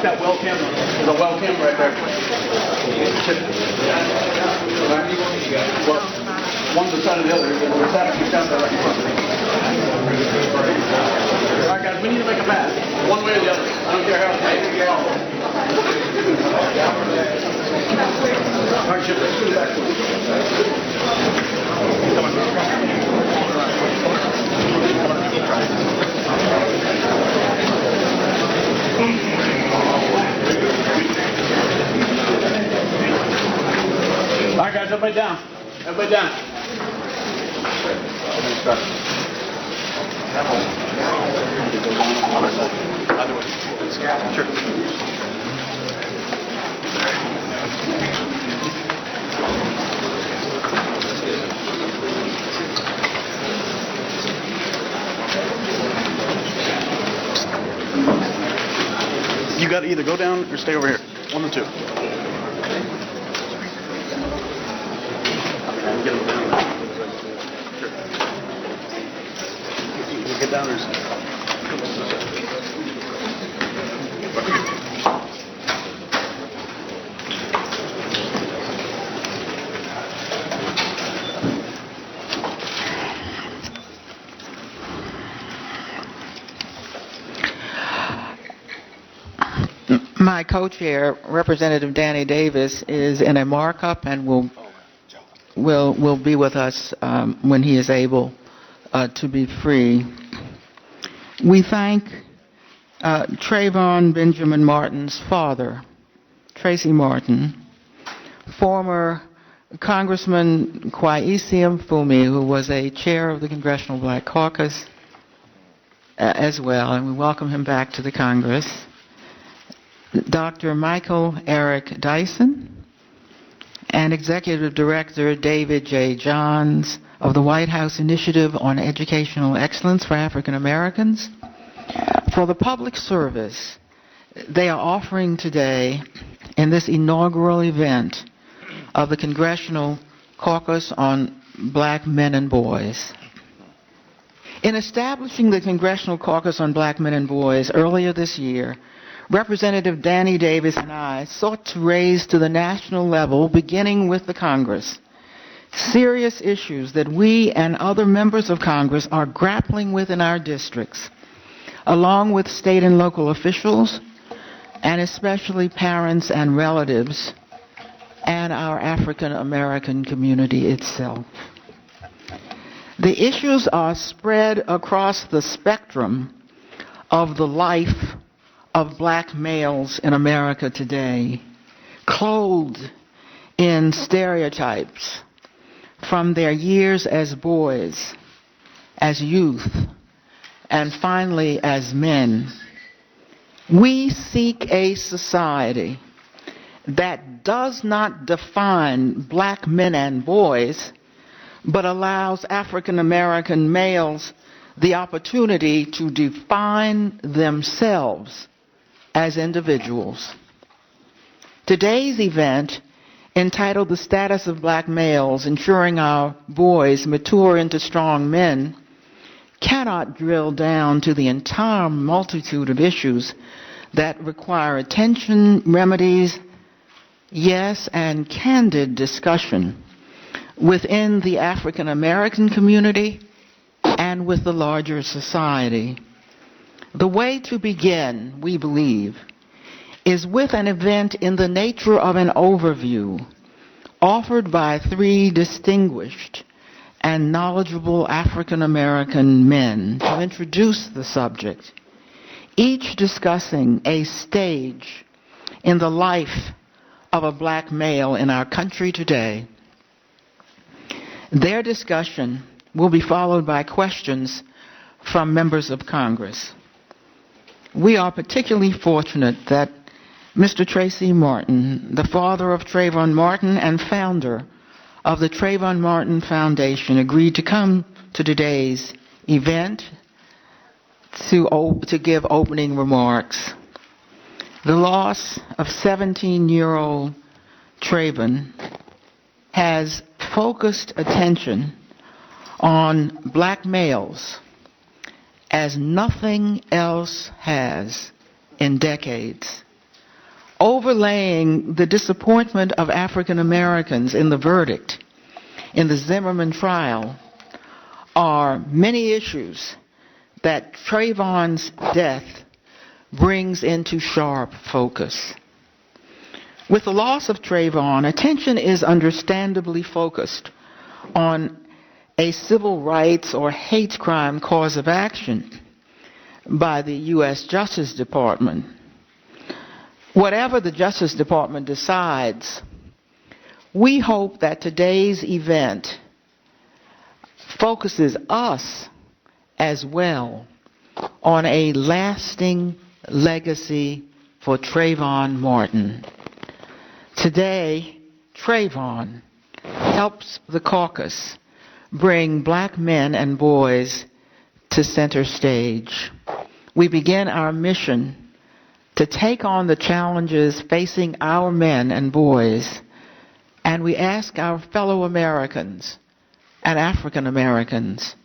That well camera. There's a well camera right there. Well, one to the side of the other. We're tapping the camera right in front of me. All right, guys, we need to make a pass. One way or the other. I don't care how it's made. All right, Chip, let's do the back one. Come on. All right, guys, everybody down. Everybody down. Sure. You got to either go down or stay over here. One of the two. Get them down there. Sure. You get down there. My co-chair, Representative Danny Davis, is in a markup and will be with us when he is able to be free. We thank Trayvon Benjamin Martin's father, Tracy Martin, former Congressman Kwesi Mfume, who was a chair of the Congressional Black Caucus as well, and we welcome him back to the Congress. Dr. Michael Eric Dyson, and Executive Director David J. Johns of the White House Initiative on Educational Excellence for African Americans, for the public service they are offering today in this inaugural event of the Congressional Caucus on Black Men and Boys. In establishing the Congressional Caucus on Black Men and Boys earlier this year, Representative Danny Davis and I sought to raise to the national level, beginning with the Congress, serious issues that we and other members of Congress are grappling with in our districts, along with state and local officials, and especially parents and relatives, and our African American community itself. The issues are spread across the spectrum of the life of black males in America today, clothed in stereotypes from their years as boys, as youth, and finally as men. We seek a society that does not define black men and boys, but allows African American males the opportunity to define themselves as individuals. Today's event, entitled The Status of Black Males, Ensuring Our Boys Mature into Strong Men, cannot drill down to the entire multitude of issues that require attention, remedies, yes, and candid discussion within the African American community and with the larger society. The way to begin, we believe, is with an event in the nature of an overview offered by three distinguished and knowledgeable African American men to introduce the subject, each discussing a stage in the life of a black male in our country today, Their discussion will be followed by questions from members of Congress. We are particularly fortunate that Mr. Tracy Martin, the father of Trayvon Martin and founder of the Trayvon Martin Foundation, agreed to come to today's event to give opening remarks. The loss of 17-year-old Trayvon has focused attention on black males as nothing else has in decades. Overlaying the disappointment of African Americans in the verdict in the Zimmerman trial are many issues that Trayvon's death brings into sharp focus. With the loss of Trayvon, attention is understandably focused on a civil rights or hate crime cause of action by the U.S. Justice Department. Whatever the Justice Department decides, we hope that today's event focuses us as well on a lasting legacy for Trayvon Martin. Today, Trayvon helps the caucus bring black men and boys to center stage. We begin our mission to take on the challenges facing our men and boys, and we ask our fellow Americans and African Americans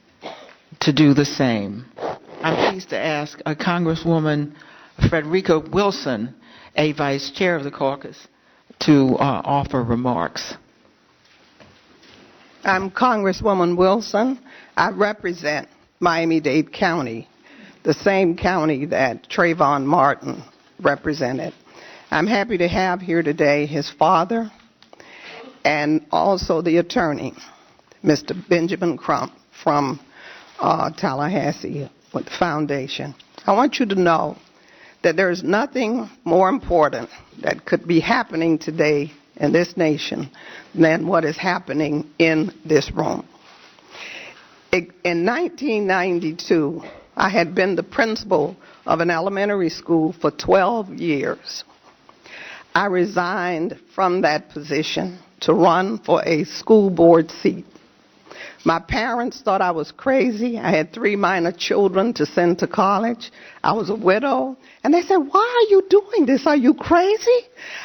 to do the same. I'm pleased to ask Congresswoman Frederica Wilson, a vice chair of the caucus, to offer remarks. I'm Congresswoman Wilson. I represent Miami-Dade County, the same county that Trayvon Martin represented. I'm happy to have here today his father and also the attorney, Mr. Benjamin Crump from Tallahassee with the foundation. I want you to know that there is nothing more important that could be happening today in this nation than what is happening in this room. In 1992, I had been the principal of an elementary school for 12 years. I resigned from that position to run for a school board seat. My parents thought I was crazy. I had 3 minor children to send to college. I was a widow. And they said, "Why are you doing this? Are you crazy?"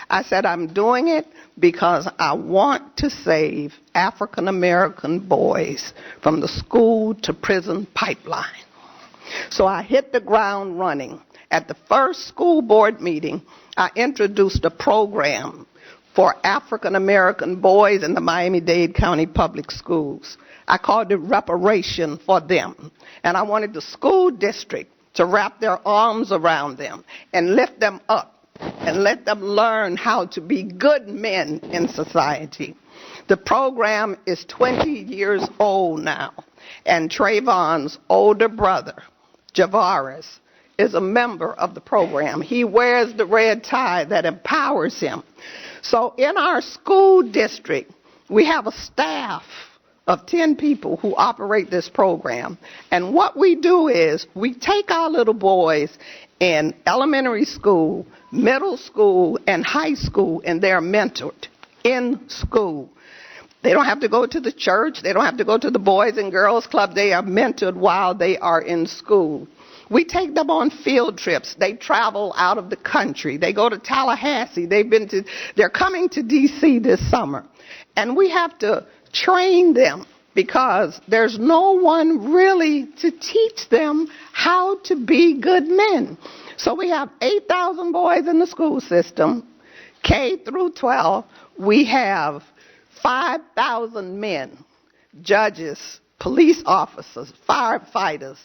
I said, "I'm doing it because I want to save African American boys from the school to prison pipeline." So I hit the ground running. At the first school board meeting, I introduced a program for African American boys in the Miami-Dade County Public Schools. I called it Reparation for Them. And I wanted the school district to wrap their arms around them and lift them up and let them learn how to be good men in society. The program is 20 years old now, and Trayvon's older brother, Javaris, is a member of the program. He wears the red tie that empowers him. So in our school district, we have a staff of 10 people who operate this program. And what we do is we take our little boys in elementary school, middle school, and high school, and they're mentored in school. They don't have to go to the church. They don't have to go to the Boys and Girls Club. They are mentored while they are in school. We take them on field trips. They travel out of the country. They go to Tallahassee. They're coming to D.C. this summer. And we have to train them because there's no one really to teach them how to be good men. So we have 8,000 boys in the school system, K through 12. We have 5,000 men, judges, police officers, firefighters,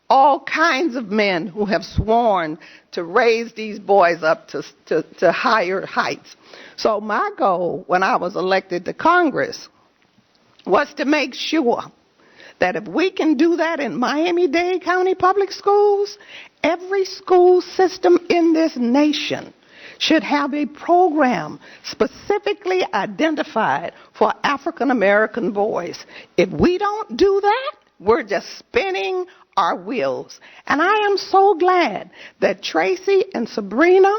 all kinds of men who have sworn to raise these boys up to higher heights. So my goal when I was elected to Congress was to make sure that if we can do that in Miami-Dade County Public Schools, every school system in this nation should have a program specifically identified for African American boys. If we don't do that, we're just spinning our wheels. And I am so glad that Tracy and Sabrina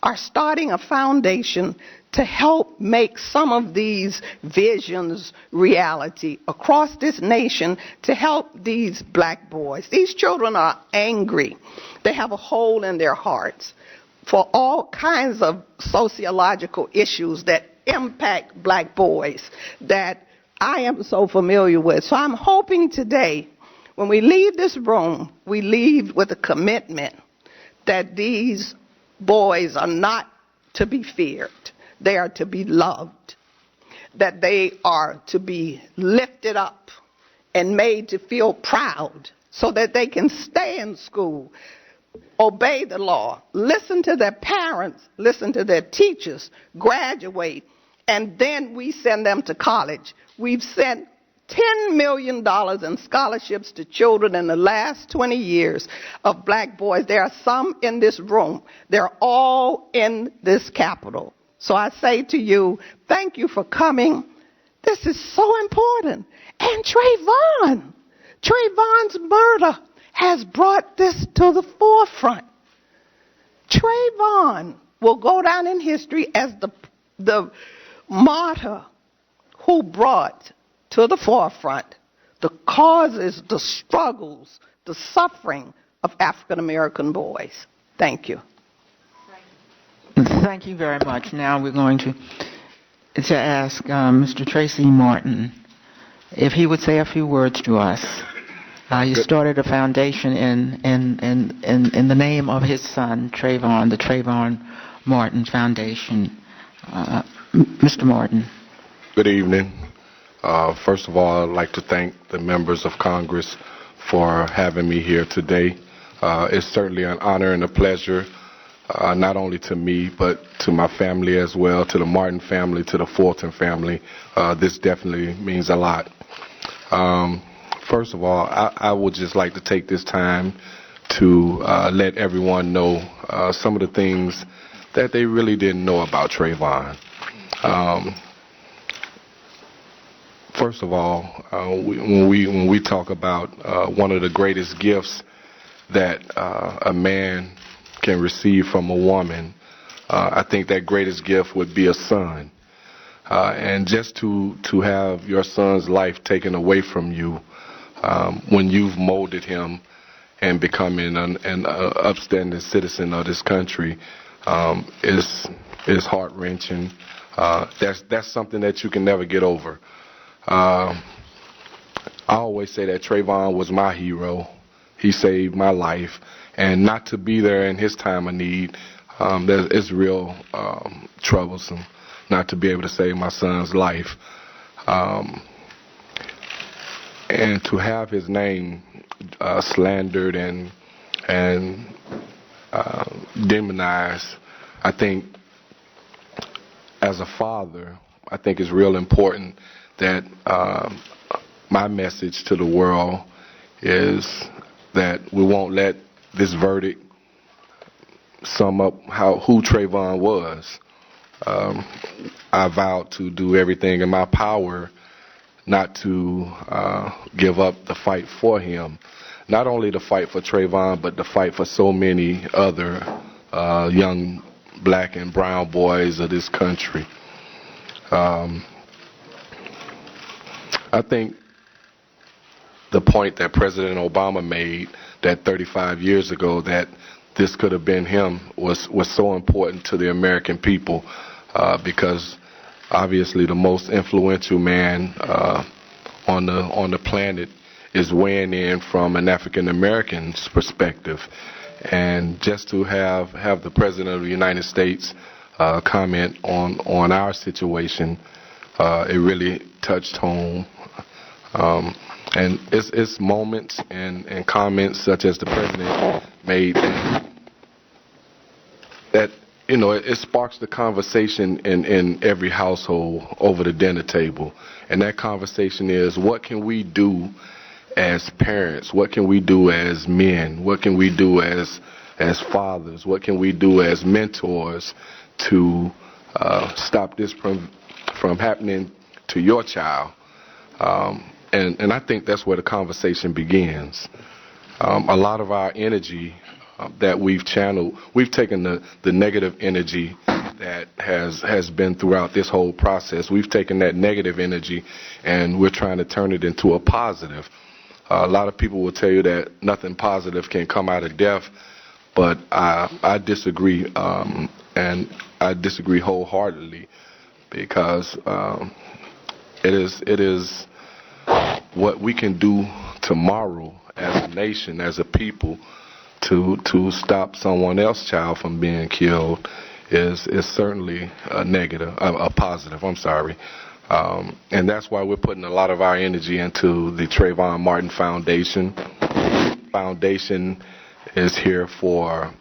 are starting a foundation to help make some of these visions reality across this nation to help these black boys. These children are angry. They have a hole in their hearts for all kinds of sociological issues that impact black boys that I am so familiar with. So I'm hoping today, when we leave this room, we leave with a commitment that these boys are not to be feared. They are to be loved, that they are to be lifted up and made to feel proud so that they can stay in school, obey the law, listen to their parents, listen to their teachers, graduate, and then we send them to college. We've sent $10 million in scholarships to children in the last 20 years of black boys. There are some in this room. They're all in this Capitol. So I say to you, thank you for coming. This is so important. And Trayvon's murder has brought this to the forefront. Trayvon will go down in history as the martyr who brought to the forefront the causes, the struggles, the suffering of African American boys. Thank you. Thank you very much. Now we're going to ask Mr. Tracy Martin if he would say a few words to us. You started a foundation in the name of his son, Trayvon, the Trayvon Martin Foundation. Mr. Martin. Good evening. First of all, I'd like to thank the members of Congress for having me here today. It's certainly an honor and a pleasure, not only to me, but to my family as well, to the Martin family, to the Fulton family. This definitely means a lot. First of all, I would just like to take this time to let everyone know some of the things that they really didn't know about Trayvon. First of all, when we talk about one of the greatest gifts that a man can receive from a woman, I think that greatest gift would be a son. And just to have your son's life taken away from you when you've molded him and becoming an upstanding citizen of this country is heart-wrenching. That's something that you can never get over. I always say that Trayvon was my hero. He saved my life, and not to be there in his time of need, it's real troublesome not to be able to save my son's life. And to have his name slandered and demonized, I think as a father, I think it's real important that my message to the world is that we won't let this verdict sum up who Trayvon was. I vowed to do everything in my power not to give up the fight for him. Not only the fight for Trayvon, but the fight for so many other young black and brown boys of this country. I think the point that President Obama made that 35 years ago that this could have been him was so important to the American people because obviously the most influential man on the planet is weighing in from an African American's perspective, and just to have the President of the United States comment on our situation, it really touched home. And it's moments and comments such as the President made that it sparks the conversation in every household over the dinner table. And that conversation is, what can we do as parents? What can we do as men? What can we do as fathers? What can we do as mentors to stop this from happening to your child. And I think that's where the conversation begins. A lot of our energy that we've channeled, we've taken the negative energy that has been throughout this whole process. We've taken that negative energy and we're trying to turn it into a positive. A lot of people will tell you that nothing positive can come out of death, but I disagree, and I disagree wholeheartedly, because it is what we can do tomorrow as a nation, as a people, to stop someone else's child from being killed is certainly a positive. I'm sorry. And that's why we're putting a lot of our energy into the Trayvon Martin Foundation. Foundation is here for,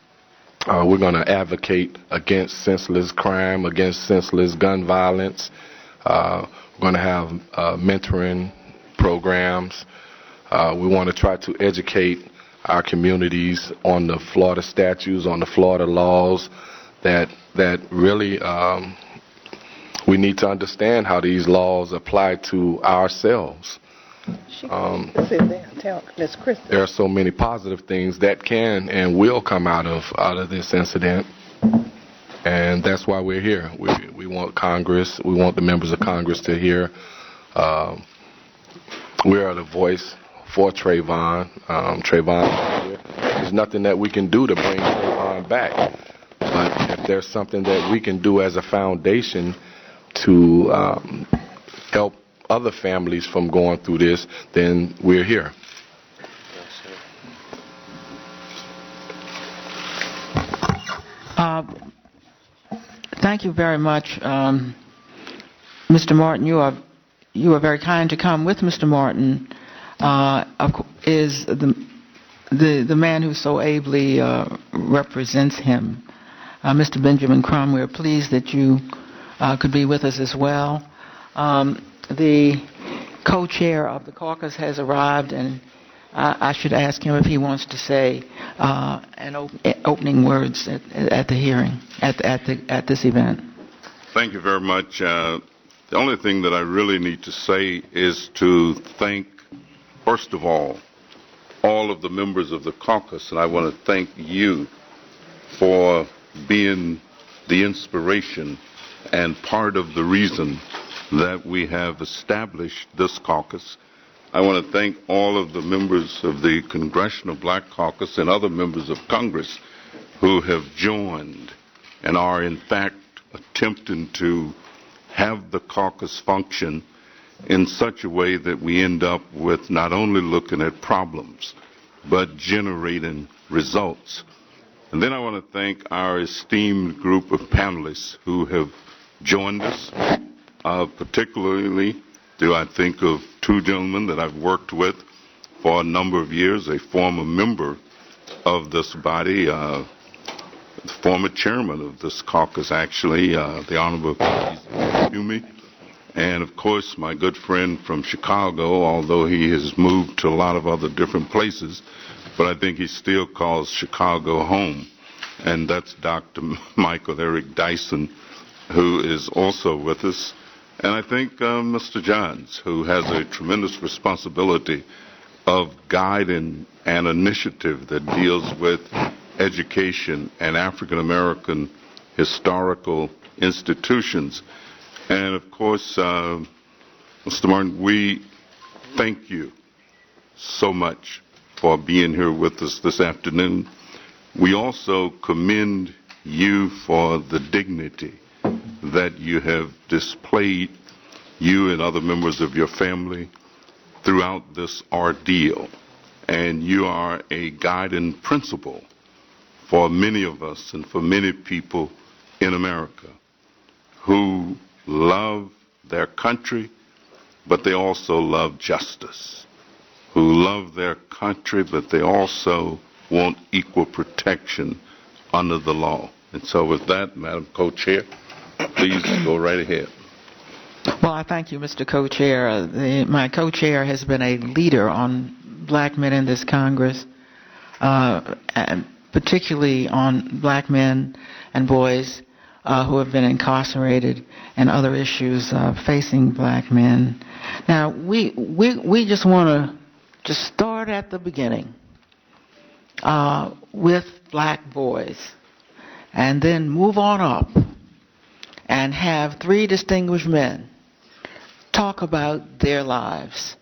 we're going to advocate against senseless crime, against senseless gun violence. We're going to have mentoring programs. We want to try to educate our communities on the Florida statutes, on the Florida laws, that really we need to understand how these laws apply to ourselves. There are so many positive things that can and will come out of this incident, and that's why we're here. We want Congress, we want the members of Congress to hear. We are the voice for Trayvon. There's nothing that we can do to bring Trayvon back. But if there's something that we can do as a foundation to help other families from going through this, then we're here. Thank you very much, Mr. Martin. You are very kind to come. With Mr. Martin is the man who so ably represents him, Mr. Benjamin Crum. We're pleased that you could be with us as well. The co-chair of the caucus has arrived, and I should ask him if he wants to say opening words at the hearing, at this event. Thank you very much. The only thing that I really need to say is to thank, first of all of the members of the caucus, and I want to thank you for being the inspiration and part of the reason that we have established this caucus. I want to thank all of the members of the Congressional Black Caucus and other members of Congress who have joined and are in fact attempting to have the caucus function in such a way that we end up with not only looking at problems, but generating results. And then I want to thank our esteemed group of panelists who have joined us. Particularly do I think of two gentlemen that I've worked with for a number of years, a former member of this body, the former chairman of this caucus actually, the Honorable Hume, and of course my good friend from Chicago, although he has moved to a lot of other different places, but I think he still calls Chicago home, and that's Dr. Michael Eric Dyson, who is also with us. And I think Mr. Johns, who has a tremendous responsibility of guiding an initiative that deals with education and African American historical institutions. And of course, Mr. Martin, we thank you so much for being here with us this afternoon. We also commend you for the dignity that you have displayed, you and other members of your family, throughout this ordeal. And you are a guiding principle for many of us and for many people in America who love their country, but they also love justice, who love their country, but they also want equal protection under the law. And so with that, Madam Co-Chair, please go right ahead. Well, I thank you, Mr. Co-Chair. My co-chair has been a leader on black men in this Congress, and particularly on black men and boys who have been incarcerated and other issues facing black men. Now, we just want to just start at the beginning with black boys and then move on up and have three distinguished men talk about their lives.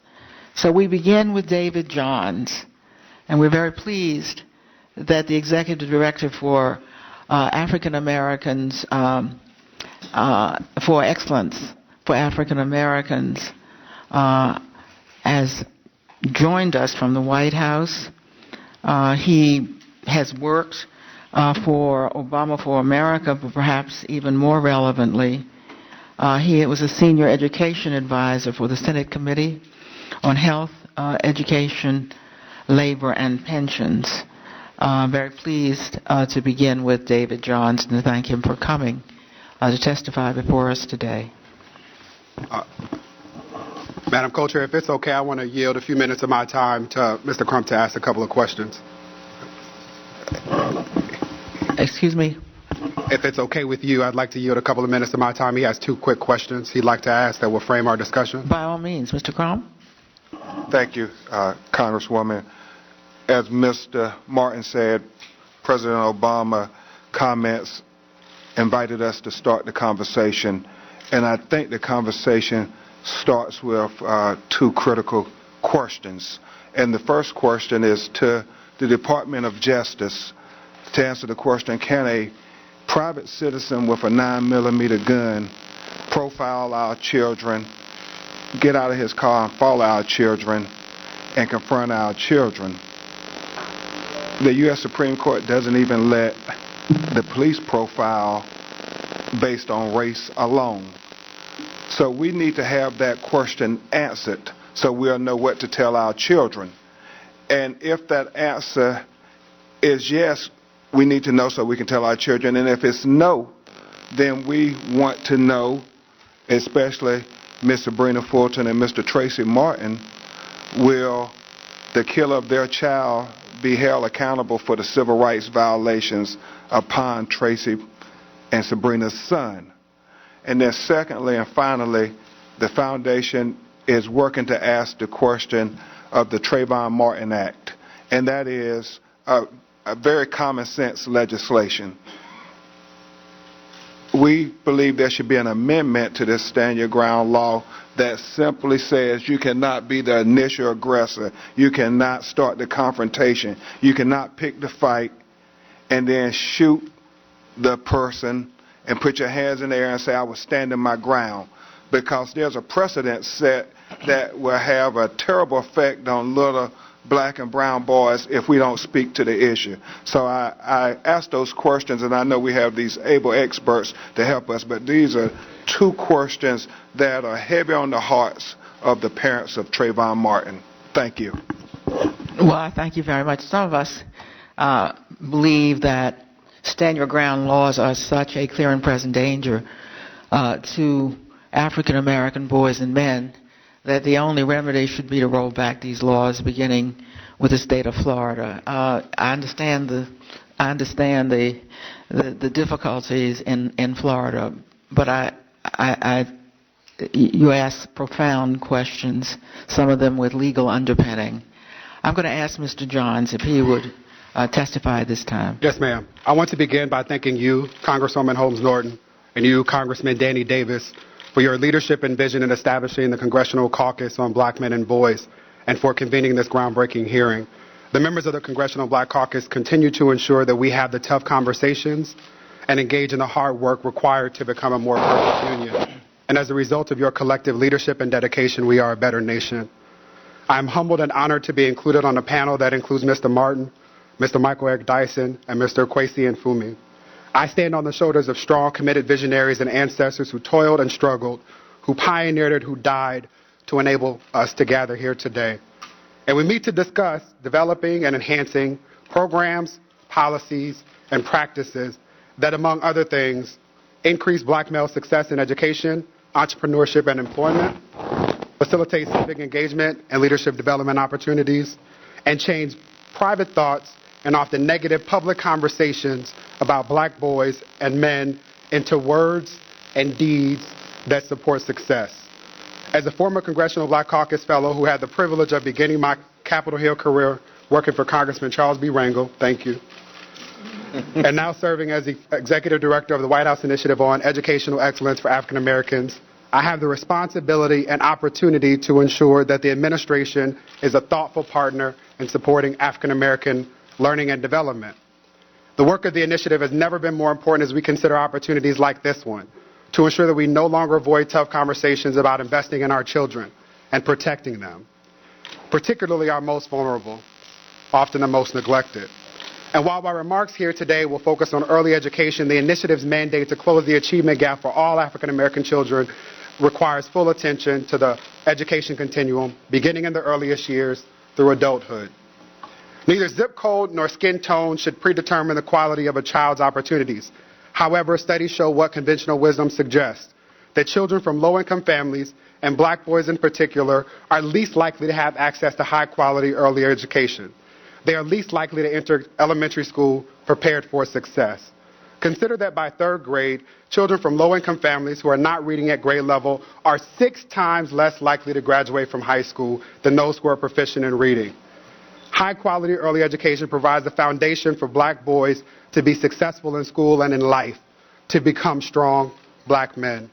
So we begin with David Johns, and we're very pleased that the Executive Director for African Americans, for Excellence for African Americans, has joined us from the White House. He has worked for Obama for America, but perhaps even more relevantly, he was a senior education advisor for the Senate Committee on Health, Education, Labor, and Pensions. Very pleased to begin with David Johns and to thank him for coming to testify before us today. Madam Co-Chair, if it's okay, I want to yield a few minutes of my time to Mr. Crump to ask a couple of questions. Excuse me? If it's okay with you, I'd like to yield a couple of minutes of my time. He has two quick questions he'd like to ask that will frame our discussion. By all means, Mr. Crump. Thank you, Congresswoman. As Mr. Martin said, President Obama comments invited us to start the conversation, and I think the conversation starts with two critical questions. And the first question is to the Department of Justice to answer the question, can a private citizen with a 9mm gun profile our children, get out of his car and follow our children, and confront our children? The U.S. Supreme Court doesn't even let the police profile based on race alone. So we need to have that question answered so we'll know what to tell our children. And if that answer is yes, we need to know so we can tell our children. And if it's no, then we want to know, especially Ms. Sabrina Fulton and Mr. Tracy Martin, will the killer of their child be held accountable for the civil rights violations upon Tracy and Sabrina's son? And then secondly and finally, the foundation is working to ask the question of the Trayvon Martin Act, and that is a very common sense legislation. We believe there should be an amendment to this Stand Your Ground law that simply says you cannot be the initial aggressor, you cannot start the confrontation, you cannot pick the fight and then shoot the person and put your hands in the air and say, I was standing my ground, because there's a precedent set that will have a terrible effect on little black and brown boys if we don't speak to the issue. So I ask those questions, and I know we have these able experts to help us, but these are two questions that are heavy on the hearts of the parents of Trayvon Martin. Thank you. Well, thank you very much. Some of us believe that stand your ground laws are such a clear and present danger to African American boys and men that the only remedy should be to roll back these laws, beginning with the state of Florida. I understand the difficulties in Florida, but you ask profound questions, some of them with legal underpinning. I'm going to ask Mr. Johns if he would testify this time. Yes, ma'am. I want to begin by thanking you, Congresswoman Holmes Norton, and you, Congressman Danny Davis, for your leadership and vision in establishing the Congressional Caucus on Black Men and Boys, and for convening this groundbreaking hearing. The members of the Congressional Black Caucus continue to ensure that we have the tough conversations and engage in the hard work required to become a more perfect union. And as a result of your collective leadership and dedication, we are a better nation. I am humbled and honored to be included on a panel that includes Mr. Martin, Mr. Michael Eric Dyson, and Mr. Kwesi Mfume. I stand on the shoulders of strong, committed visionaries and ancestors who toiled and struggled, who pioneered it, who died to enable us to gather here today. And we meet to discuss developing and enhancing programs, policies, and practices that, among other things, increase black male success in education, entrepreneurship, and employment, facilitate civic engagement and leadership development opportunities, and change private thoughts and often negative public conversations about black boys and men into words and deeds that support success. As a former Congressional Black Caucus fellow who had the privilege of beginning my Capitol Hill career working for Congressman Charles B. Rangel, thank you, and now serving as the Executive Director of the White House Initiative on Educational Excellence for African Americans, I have the responsibility and opportunity to ensure that the administration is a thoughtful partner in supporting African American learning and development. The work of the initiative has never been more important as we consider opportunities like this one to ensure that we no longer avoid tough conversations about investing in our children and protecting them, particularly our most vulnerable, often the most neglected. And while my remarks here today will focus on early education, the initiative's mandate to close the achievement gap for all African American children requires full attention to the education continuum, beginning in the earliest years through adulthood. Neither zip code nor skin tone should predetermine the quality of a child's opportunities. However, studies show what conventional wisdom suggests, that children from low-income families, and black boys in particular, are least likely to have access to high-quality early education. They are least likely to enter elementary school prepared for success. Consider that by third grade, children from low-income families who are not reading at grade level are 6 times less likely to graduate from high school than those who are proficient in reading. High-quality early education provides the foundation for black boys to be successful in school and in life, to become strong black men.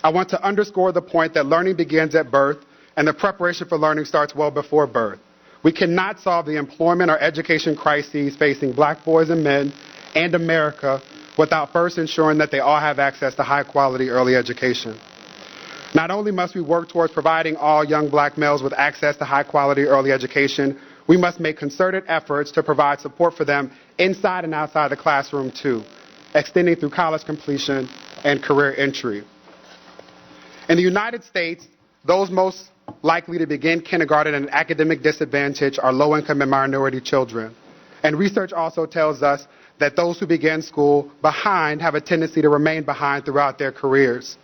I want to underscore the point that learning begins at birth, and the preparation for learning starts well before birth. We cannot solve the employment or education crises facing black boys and men and America without first ensuring that they all have access to high-quality early education. Not only must we work towards providing all young black males with access to high-quality early education, we must make concerted efforts to provide support for them inside and outside the classroom too, extending through college completion and career entry. In the United States, those most likely to begin kindergarten at an academic disadvantage are low-income and minority children. And research also tells us that those who begin school behind have a tendency to remain behind throughout their careers.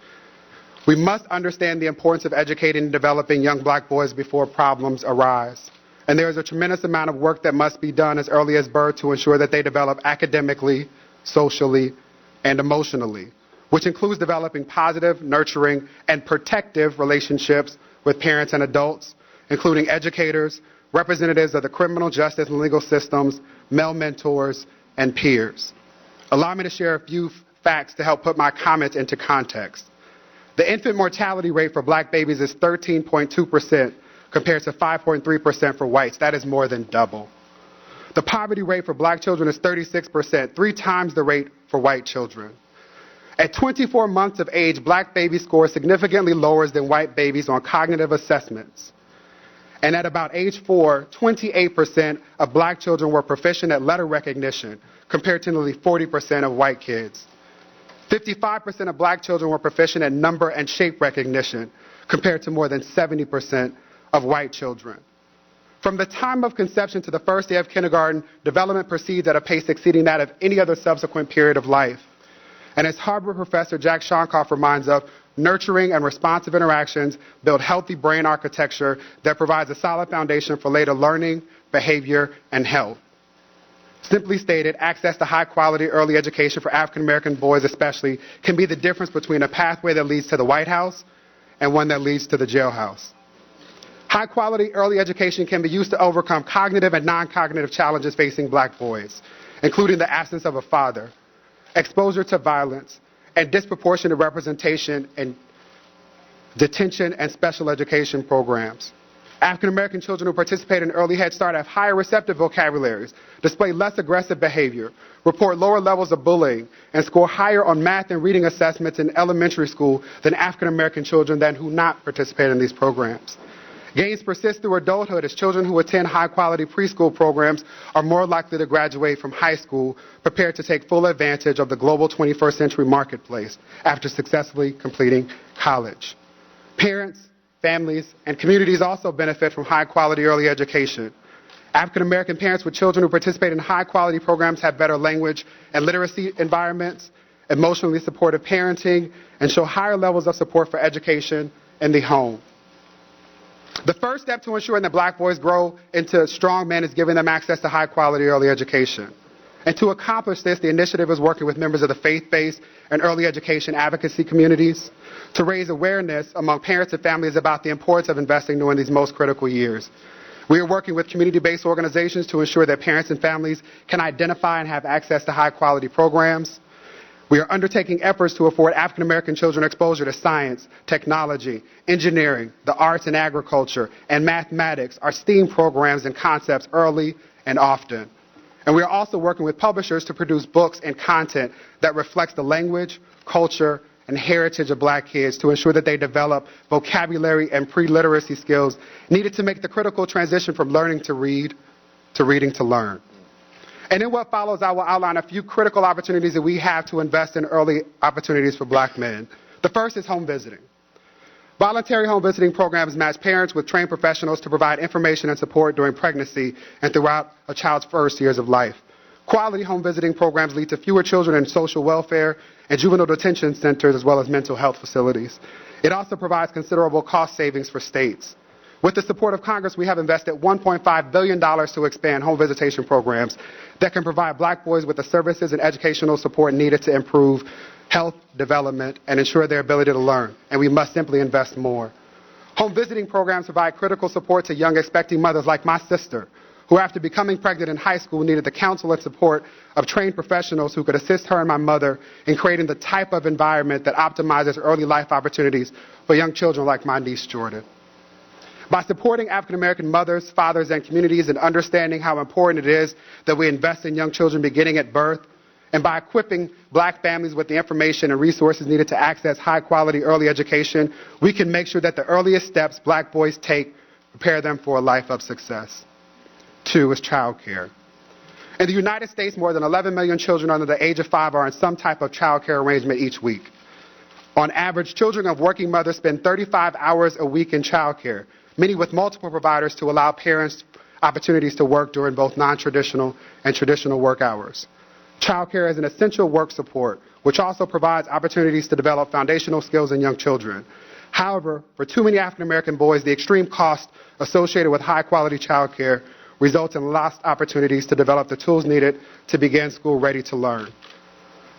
We must understand the importance of educating and developing young black boys before problems arise. And there is a tremendous amount of work that must be done as early as birth to ensure that they develop academically, socially, and emotionally, which includes developing positive, nurturing, and protective relationships with parents and adults, including educators, representatives of the criminal justice and legal systems, male mentors, and peers. Allow me to share a few facts to help put my comments into context. The infant mortality rate for black babies is 13.2% compared to 5.3% for whites. That is more than double. The poverty rate for black children is 36%, 3 times the rate for white children. At 24 months of age, black baby score significantly lower than white babies on cognitive assessments. And at about age 4, 28% of black children were proficient at letter recognition, compared to nearly 40% of white kids. 55% of black children were proficient at number and shape recognition, compared to more than 70% of white children. From the time of conception to the first day of kindergarten, development proceeds at a pace exceeding that of any other subsequent period of life. And as Harvard professor Jack Shonkoff reminds us, nurturing and responsive interactions build healthy brain architecture that provides a solid foundation for later learning, behavior, and health. Simply stated, access to high-quality early education for African American boys especially can be the difference between a pathway that leads to the White House and one that leads to the jailhouse. High-quality early education can be used to overcome cognitive and non-cognitive challenges facing black boys, including the absence of a father, exposure to violence, and disproportionate representation in detention and special education programs. African American children who participate in early Head Start have higher receptive vocabularies, display less aggressive behavior, report lower levels of bullying, and score higher on math and reading assessments in elementary school than African American children that do not participate in these programs. Gains persist through adulthood as children who attend high-quality preschool programs are more likely to graduate from high school prepared to take full advantage of the global 21st century marketplace after successfully completing college. Parents, families, and communities also benefit from high-quality early education. African American parents with children who participate in high-quality programs have better language and literacy environments, emotionally supportive parenting, and show higher levels of support for education in the home. The first step to ensuring that black boys grow into strong men is giving them access to high-quality early education. And to accomplish this, the initiative is working with members of the faith-based and early education advocacy communities to raise awareness among parents and families about the importance of investing during these most critical years. We are working with community-based organizations to ensure that parents and families can identify and have access to high-quality programs. We are undertaking efforts to afford African American children exposure to science, technology, engineering, the arts and agriculture, and mathematics, our STEAM programs and concepts early and often. And we are also working with publishers to produce books and content that reflects the language, culture, and heritage of black kids to ensure that they develop vocabulary and pre-literacy skills needed to make the critical transition from learning to read to reading to learn. And in what follows, I will outline a few critical opportunities that we have to invest in early opportunities for black men. The first is home visiting. Voluntary home visiting programs match parents with trained professionals to provide information and support during pregnancy and throughout a child's first years of life. Quality home visiting programs lead to fewer children in social welfare and juvenile detention centers as well as mental health facilities. It also provides considerable cost savings for states. With the support of Congress, we have invested $1.5 billion to expand home visitation programs that can provide black boys with the services and educational support needed to improve health, development, and ensure their ability to learn. And we must simply invest more. Home visiting programs provide critical support to young expecting mothers like my sister, who after becoming pregnant in high school needed the counsel and support of trained professionals who could assist her and my mother in creating the type of environment that optimizes early life opportunities for young children like my niece Jordan. By supporting African American mothers, fathers, and communities and understanding how important it is that we invest in young children beginning at birth, and by equipping black families with the information and resources needed to access high-quality early education, we can make sure that the earliest steps black boys take prepare them for a life of success. 2 is child care. In the United States, more than 11 million children under the age of 5 are in some type of child care arrangement each week. On average, children of working mothers spend 35 hours a week in child care, many with multiple providers to allow parents opportunities to work during both non-traditional and traditional work hours. Child care is an essential work support, which also provides opportunities to develop foundational skills in young children. However, for too many African American boys, the extreme cost associated with high-quality child care results in lost opportunities to develop the tools needed to begin school ready to learn.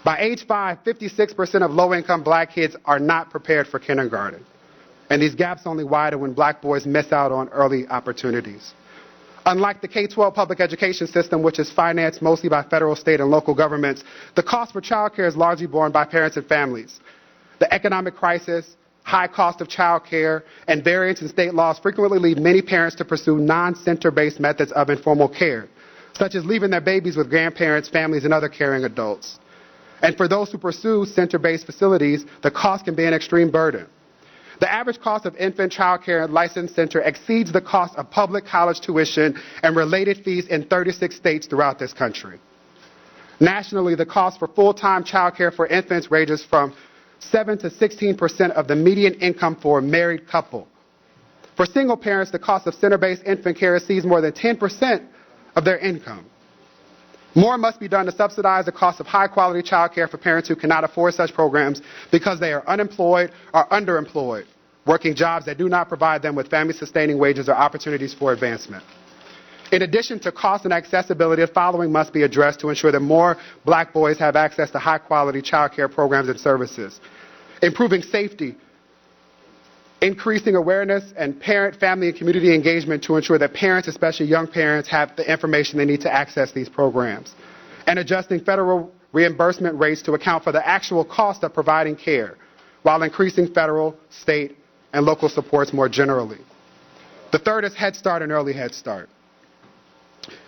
By age 5, 56% of low-income black kids are not prepared for kindergarten. And these gaps only widen when black boys miss out on early opportunities. Unlike the K-12 public education system, which is financed mostly by federal, state, and local governments, the cost for child care is largely borne by parents and families. The economic crisis, high cost of child care, and variance in state laws frequently lead many parents to pursue non-center-based methods of informal care, such as leaving their babies with grandparents, families, and other caring adults. And for those who pursue center-based facilities, the cost can be an extreme burden. The average cost of infant child care at licensed center exceeds the cost of public college tuition and related fees in 36 states throughout this country. Nationally, the cost for full-time child care for infants ranges from 7 to 16% of the median income for a married couple. For single parents, the cost of center-based infant care exceeds more than 10% of their income. More must be done to subsidize the cost of high-quality child care for parents who cannot afford such programs because they are unemployed or underemployed, working jobs that do not provide them with family-sustaining wages or opportunities for advancement. In addition to cost and accessibility, the following must be addressed to ensure that more black boys have access to high-quality child care programs and services. Improving safety, increasing awareness, and parent, family, and community engagement to ensure that parents, especially young parents, have the information they need to access these programs. And adjusting federal reimbursement rates to account for the actual cost of providing care, while increasing federal, state, and local supports more generally. The third is Head Start and Early Head Start.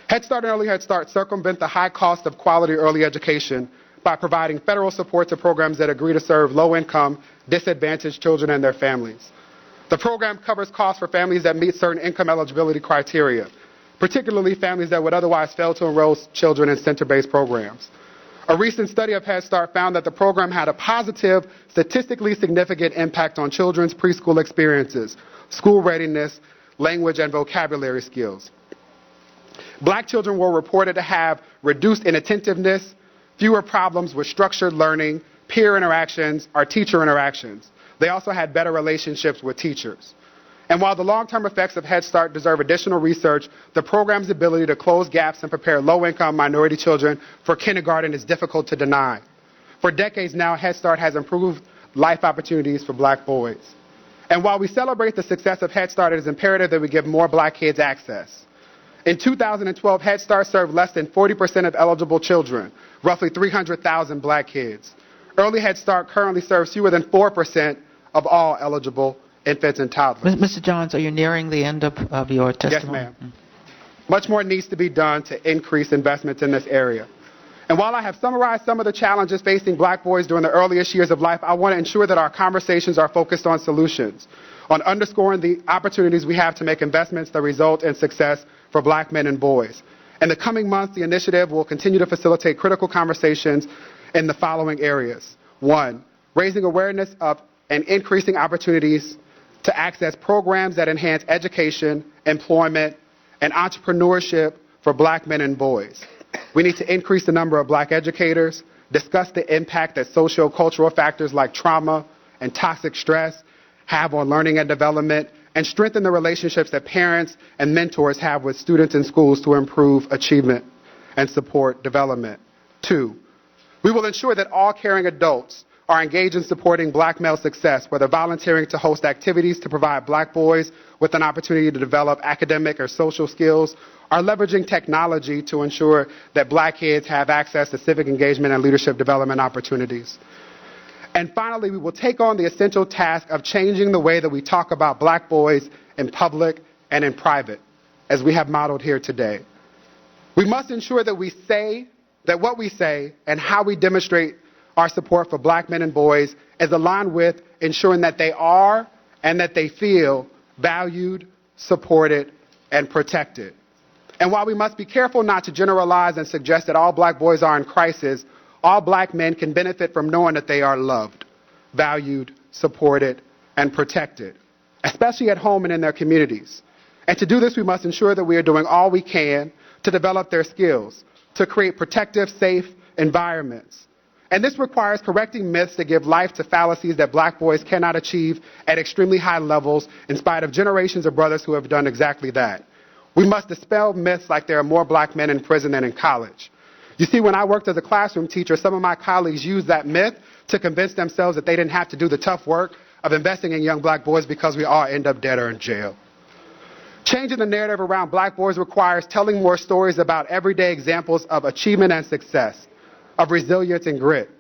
Head Start and Early Head Start circumvent the high cost of quality early education by providing federal support to programs that agree to serve low-income, disadvantaged children and their families. The program covers costs for families that meet certain income eligibility criteria, particularly families that would otherwise fail to enroll children in center-based programs. A recent study of Head Start found that the program had a positive, statistically significant impact on children's preschool experiences, school readiness, language, and vocabulary skills. Black children were reported to have reduced inattentiveness, fewer problems with structured learning, peer interactions, or teacher interactions. They also had better relationships with teachers. And while the long-term effects of Head Start deserve additional research, the program's ability to close gaps and prepare low-income minority children for kindergarten is difficult to deny. For decades now, Head Start has improved life opportunities for black boys. And while we celebrate the success of Head Start, it is imperative that we give more black kids access. In 2012, Head Start served less than 40% of eligible children, roughly 300,000 black kids. Early Head Start currently serves fewer than 4% of all eligible infants and toddlers. Mr. Johns, are you nearing the end of your testimony? Yes, ma'am. Much more needs to be done to increase investments in this area. And while I have summarized some of the challenges facing black boys during the earliest years of life, I want to ensure that our conversations are focused on solutions, on underscoring the opportunities we have to make investments that result in success for black men and boys. In the coming months, the initiative will continue to facilitate critical conversations in the following areas. 1, raising awareness of and increasing opportunities to access programs that enhance education, employment, and entrepreneurship for black men and boys. We need to increase the number of black educators, discuss the impact that socio-cultural factors like trauma and toxic stress have on learning and development, and strengthen the relationships that parents and mentors have with students in schools to improve achievement and support development. 2, we will ensure that all caring adults are engaged in supporting black male success, whether volunteering to host activities to provide black boys with an opportunity to develop academic or social skills, or leveraging technology to ensure that black kids have access to civic engagement and leadership development opportunities. And finally, we will take on the essential task of changing the way that we talk about black boys in public and in private, as we have modeled here today. We must ensure that what we say and how we demonstrate our support for black men and boys is aligned with ensuring that they are and that they feel valued, supported, and protected. And while we must be careful not to generalize and suggest that all black boys are in crisis, all black men can benefit from knowing that they are loved, valued, supported, and protected, especially at home and in their communities. And to do this, we must ensure that we are doing all we can to develop their skills, to create protective, safe environments. And this requires correcting myths that give life to fallacies that black boys cannot achieve at extremely high levels in spite of generations of brothers who have done exactly that. We must dispel myths like there are more black men in prison than in college. You see, when I worked as a classroom teacher, some of my colleagues used that myth to convince themselves that they didn't have to do the tough work of investing in young black boys because we all end up dead or in jail. Changing the narrative around black boys requires telling more stories about everyday examples of achievement and success, of resilience and grit.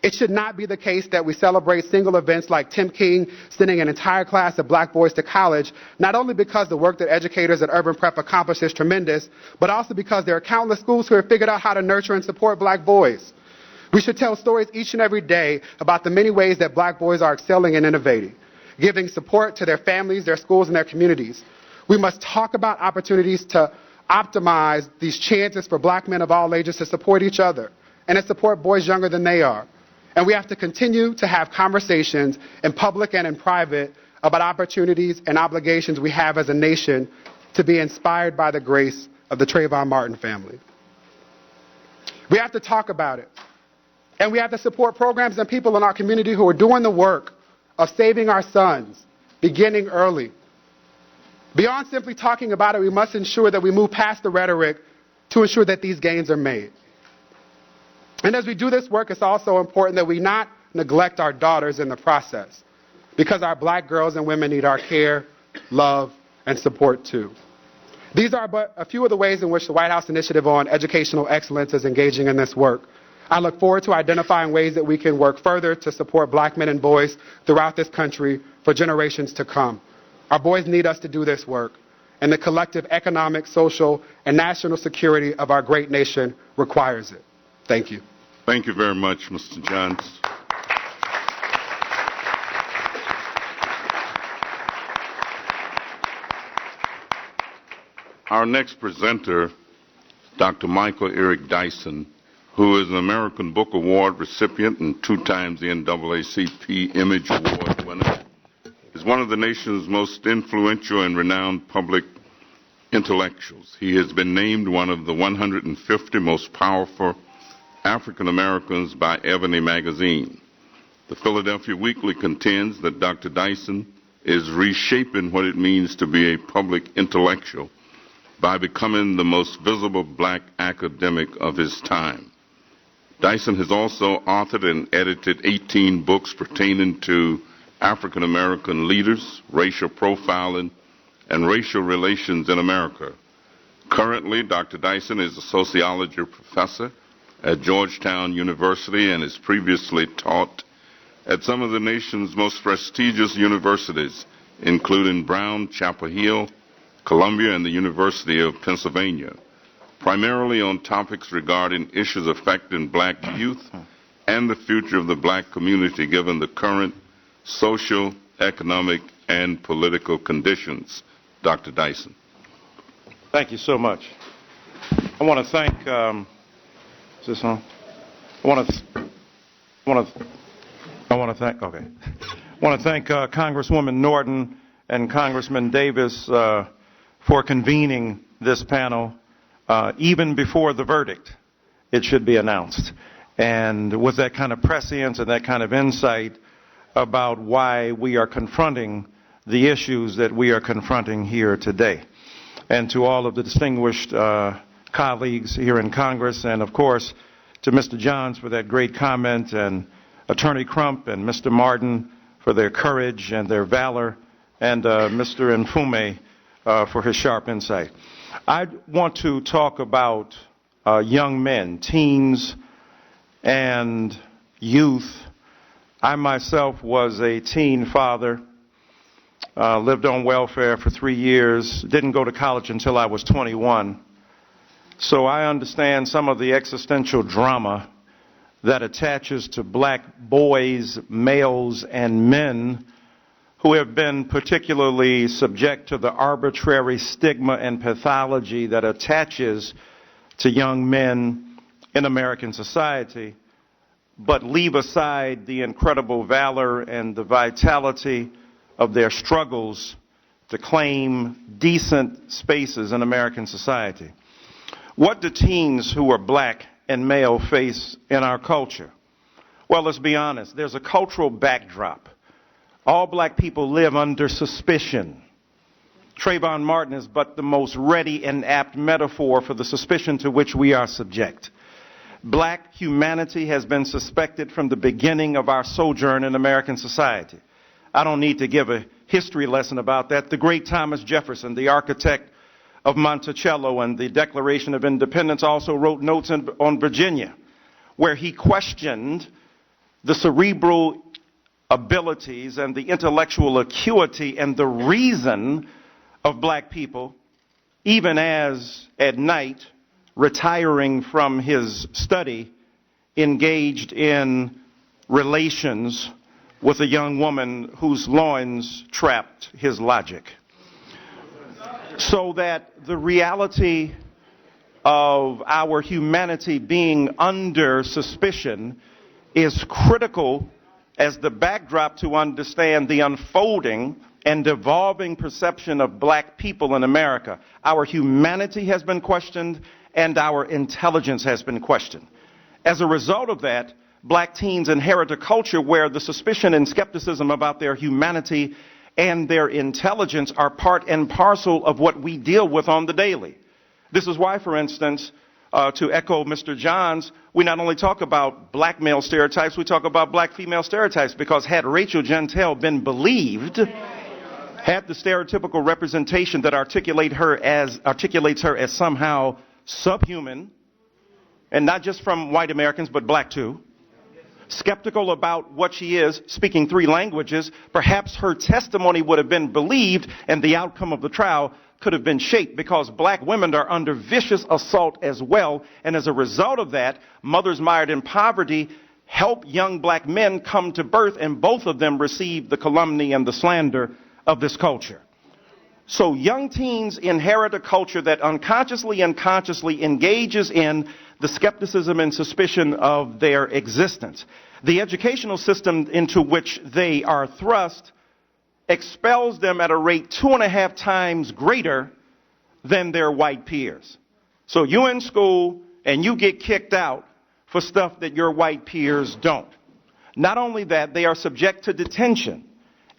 It should not be the case that we celebrate single events like Tim King sending an entire class of black boys to college, not only because the work that educators at Urban Prep accomplish is tremendous, but also because there are countless schools who have figured out how to nurture and support black boys. We should tell stories each and every day about the many ways that black boys are excelling and innovating, giving support to their families, their schools, and their communities. We must talk about opportunities to optimize these chances for black men of all ages to support each other and to support boys younger than they are. And we have to continue to have conversations in public and in private about opportunities and obligations we have as a nation to be inspired by the grace of the Trayvon Martin family. We have to talk about it. And we have to support programs and people in our community who are doing the work of saving our sons, beginning early. Beyond simply talking about it, we must ensure that we move past the rhetoric to ensure that these gains are made. And as we do this work, it's also important that we not neglect our daughters in the process, because our black girls and women need our care, love, and support too. These are but a few of the ways in which the White House Initiative on Educational Excellence is engaging in this work. I look forward to identifying ways that we can work further to support black men and boys throughout this country for generations to come. Our boys need us to do this work, and the collective economic, social, and national security of our great nation requires it. Thank you. Thank you very much, Mr. Johns. Our next presenter, Dr. Michael Eric Dyson, who is an American Book Award recipient and 2 times the NAACP Image Award winner, is one of the nation's most influential and renowned public intellectuals. He has been named one of the 150 most powerful African Americans by Ebony magazine. The Philadelphia Weekly contends that Dr. Dyson is reshaping what it means to be a public intellectual by becoming the most visible black academic of his time. Dyson has also authored and edited 18 books pertaining to African American leaders, racial profiling, and racial relations in America. Currently, Dr. Dyson is a sociology professor at Georgetown University and has previously taught at some of the nation's most prestigious universities, including Brown, Chapel Hill, Columbia, and the University of Pennsylvania, primarily on topics regarding issues affecting black youth and the future of the black community given the current social, economic, and political conditions. Dr. Dyson. Thank you so much. I want to thank, is this on? I want to thank Congresswoman Norton and Congressman Davis for convening this panel even before the verdict, it should be announced. And with that kind of prescience and that kind of insight about why we are confronting the issues that we are confronting here today. And to all of the distinguished colleagues here in Congress, and of course to Mr. Johns for that great comment, and Attorney Crump and Mr. Martin for their courage and their valor, and Mr. Nfume for his sharp insight. I want to talk about young men, teens, and youth. I myself was a teen father, lived on welfare for 3 years, didn't go to college until I was 21. So I understand some of the existential drama that attaches to black boys, males, and men who have been particularly subject to the arbitrary stigma and pathology that attaches to young men in American society, but leave aside the incredible valor and the vitality of their struggles to claim decent spaces in American society. What do teens who are black and male face in our culture? Well, let's be honest. There's a cultural backdrop. All black people live under suspicion. Trayvon Martin is but the most ready and apt metaphor for the suspicion to which we are subject. Black humanity has been suspected from the beginning of our sojourn in American society. I don't need to give a history lesson about that. The great Thomas Jefferson, the architect of Monticello and the Declaration of Independence, also wrote notes on Virginia, where he questioned the cerebral abilities and the intellectual acuity and the reason of black people, even as at night, retiring from his study, engaged in relations with a young woman whose loins trapped his logic. So that the reality of our humanity being under suspicion is critical as the backdrop to understand the unfolding and evolving perception of black people in America. Our humanity has been questioned and our intelligence has been questioned. As a result of that, black teens inherit a culture where the suspicion and skepticism about their humanity and their intelligence are part and parcel of what we deal with on the daily. This is why, for instance, to echo Mr. Johns, we not only talk about black male stereotypes, we talk about black female stereotypes, because had Rachel Jeantel been believed, had the stereotypical representation that articulates her as somehow subhuman, and not just from white Americans, but black too, skeptical about what she is, speaking 3 languages, perhaps her testimony would have been believed and the outcome of the trial could have been shaped, because black women are under vicious assault as well. And as a result of that, mothers mired in poverty help young black men come to birth, and both of them receive the calumny and the slander of this culture. So young teens inherit a culture that unconsciously and consciously engages in the skepticism and suspicion of their existence. The educational system into which they are thrust expels them at a rate 2.5 times greater than their white peers. So you're in school and you get kicked out for stuff that your white peers don't. Not only that, they are subject to detention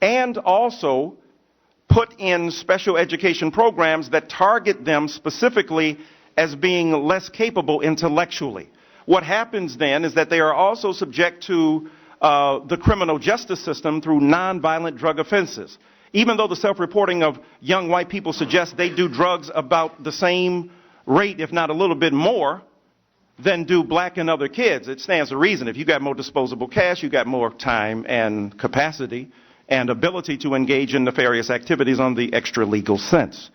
and also put in special education programs that target them specifically as being less capable intellectually. What happens then is that they are also subject to the criminal justice system through nonviolent drug offenses. Even though the self-reporting of young white people suggests they do drugs about the same rate, if not a little bit more, than do black and other kids, it stands to reason. If you got more disposable cash, you got more time and capacity and ability to engage in nefarious activities on the extra-legal sense.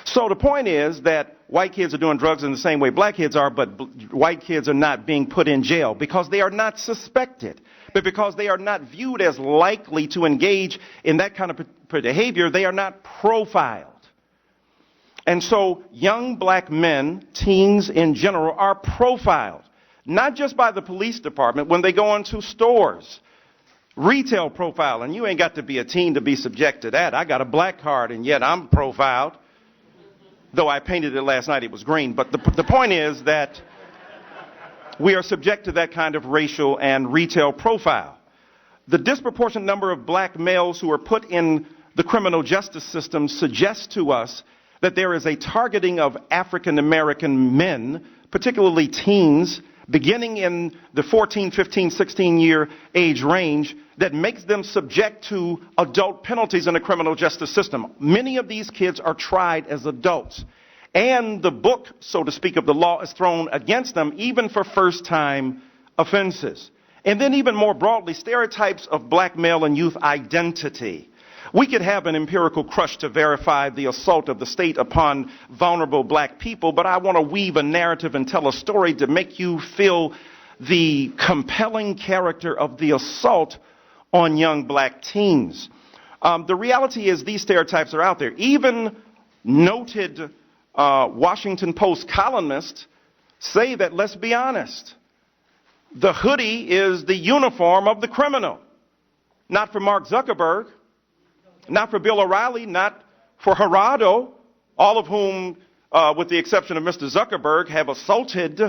So the point is that white kids are doing drugs in the same way black kids are, but white kids are not being put in jail because they are not suspected. But because they are not viewed as likely to engage in that kind of behavior, they are not profiled. And so young black men, teens in general, are profiled, not just by the police department when they go into stores. Retail profiling. You ain't got to be a teen to be subject to that. I got a black card and yet I'm profiled. Though I painted it last night, it was green. But the point is that we are subject to that kind of racial and retail profile. The disproportionate number of black males who are put in the criminal justice system suggests to us that there is a targeting of African American men, particularly teens, beginning in the 14, 15, 16-year age range, that makes them subject to adult penalties in the criminal justice system. Many of these kids are tried as adults. And the book, so to speak, of the law is thrown against them, even for first-time offenses. And then even more broadly, stereotypes of black male and youth identity. We could have an empirical crush to verify the assault of the state upon vulnerable black people, but I want to weave a narrative and tell a story to make you feel the compelling character of the assault on young black teens. The reality is these stereotypes are out there. Even noted Washington Post columnists say that, let's be honest, the hoodie is the uniform of the criminal. Not for Mark Zuckerberg, not for Bill O'Reilly, not for Gerardo, all of whom, with the exception of Mr. Zuckerberg, have assaulted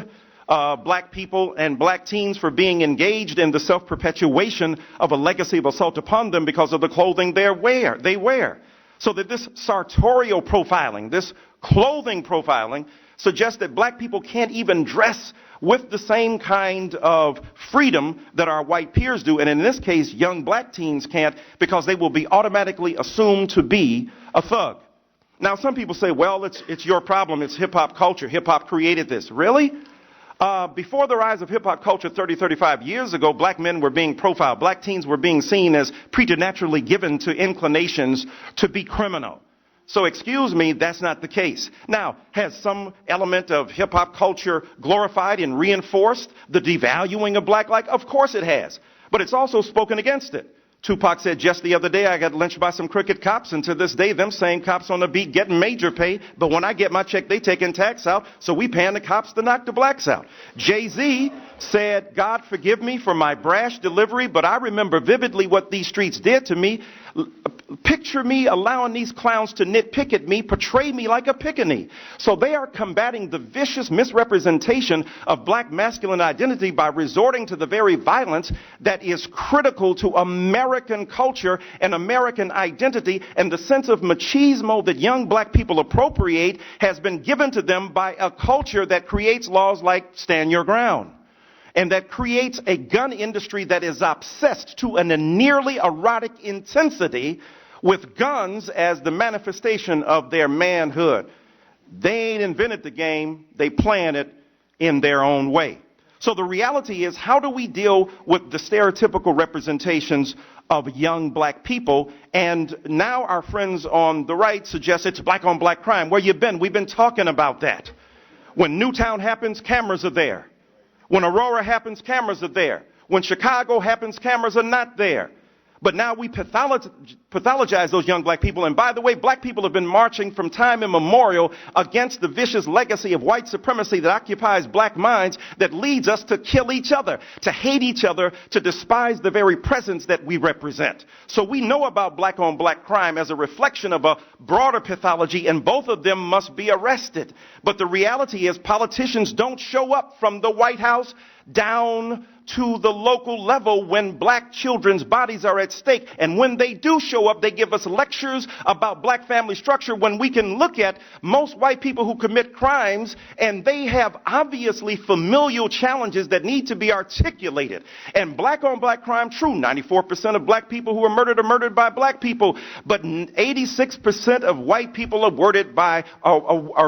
black people and black teens for being engaged in the self-perpetuation of a legacy of assault upon them because of the clothing they wear. So that this sartorial profiling, this clothing profiling, suggests that black people can't even dress with the same kind of freedom that our white peers do. And in this case, young black teens can't because they will be automatically assumed to be a thug. Now, some people say, well, it's your problem. It's hip-hop culture. Hip-hop created this. Really? Before the rise of hip-hop culture 30, 35 years ago, black men were being profiled. Black teens were being seen as preternaturally given to inclinations to be criminal. So excuse me, that's not the case. Now, has some element of hip-hop culture glorified and reinforced the devaluing of black life? Of course it has. But it's also spoken against it. Tupac said just the other day, I got lynched by some crooked cops, and to this day, them same cops on the beat getting major pay, but when I get my check, they taking tax out, so we paying the cops to knock the blacks out. Jay-Z said, God forgive me for my brash delivery, but I remember vividly what these streets did to me. Picture me allowing these clowns to nitpick at me, portray me like a pickaninny. So they are combating the vicious misrepresentation of black masculine identity by resorting to the very violence that is critical to American culture and American identity, and the sense of machismo that young black people appropriate has been given to them by a culture that creates laws like stand your ground, and that creates a gun industry that is obsessed to a nearly erotic intensity with guns as the manifestation of their manhood. They ain't invented the game, they playing it in their own way. So the reality is, how do we deal with the stereotypical representations of young black people? And now our friends on the right suggest it's black on black crime. Where you been? We've been talking about that. When Newtown happens, cameras are there. When Aurora happens, cameras are there. When Chicago happens, cameras are not there. But now we pathologize those young black people. And by the way, black people have been marching from time immemorial against the vicious legacy of white supremacy that occupies black minds, that leads us to kill each other, to hate each other, to despise the very presence that we represent. So we know about black on black crime as a reflection of a broader pathology, and both of them must be arrested. But the reality is politicians don't show up from the White House down to the local level when black children's bodies are at stake. And when they do show up, they give us lectures about black family structure when we can look at most white people who commit crimes and they have obviously familial challenges that need to be articulated. And black on black crime, true, 94% of black people who are murdered by black people, but 86% of white people are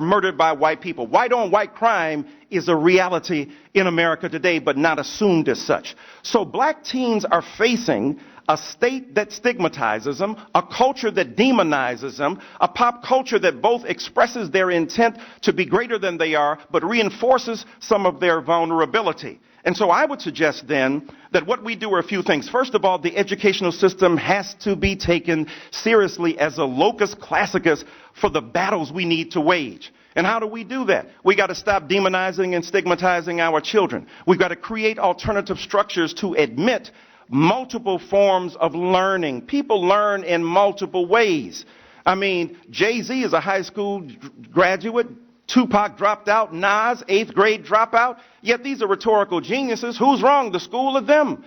murdered by white people. White on white crime is a reality in America today, but not assumed as such. So black teens are facing a state that stigmatizes them, a culture that demonizes them, a pop culture that both expresses their intent to be greater than they are, but reinforces some of their vulnerability. And so I would suggest then that what we do are a few things. First of all, the educational system has to be taken seriously as a locus classicus for the battles we need to wage. And how do we do that? We got to stop demonizing and stigmatizing our children. We've got to create alternative structures to admit multiple forms of learning. People learn in multiple ways. I mean, Jay-Z is a high school graduate. Tupac dropped out. Nas, 8th grade dropout. Yet these are rhetorical geniuses. Who's wrong, the school or them?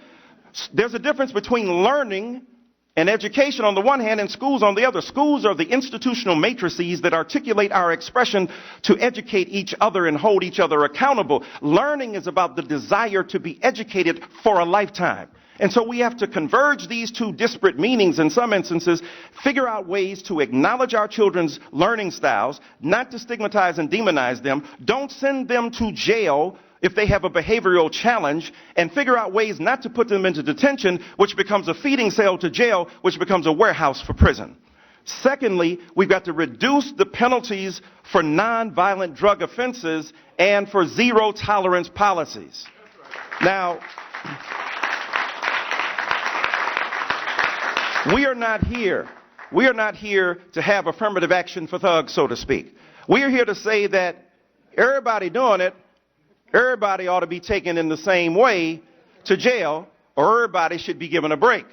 There's a difference between learning and education on the one hand and schools on the other. Schools are the institutional matrices that articulate our expression to educate each other and hold each other accountable. Learning is about the desire to be educated for a lifetime. And so we have to converge these two disparate meanings in some instances, figure out ways to acknowledge our children's learning styles, not to stigmatize and demonize them. Don't send them to jail if they have a behavioral challenge, and figure out ways not to put them into detention, which becomes a feeding cell to jail, which becomes a warehouse for prison. Secondly, we've got to reduce the penalties for nonviolent drug offenses and for zero tolerance policies. Now, we are not here to have affirmative action for thugs, so to speak. We are here to say that everybody doing it, everybody ought to be taken in the same way to jail, or everybody should be given a break.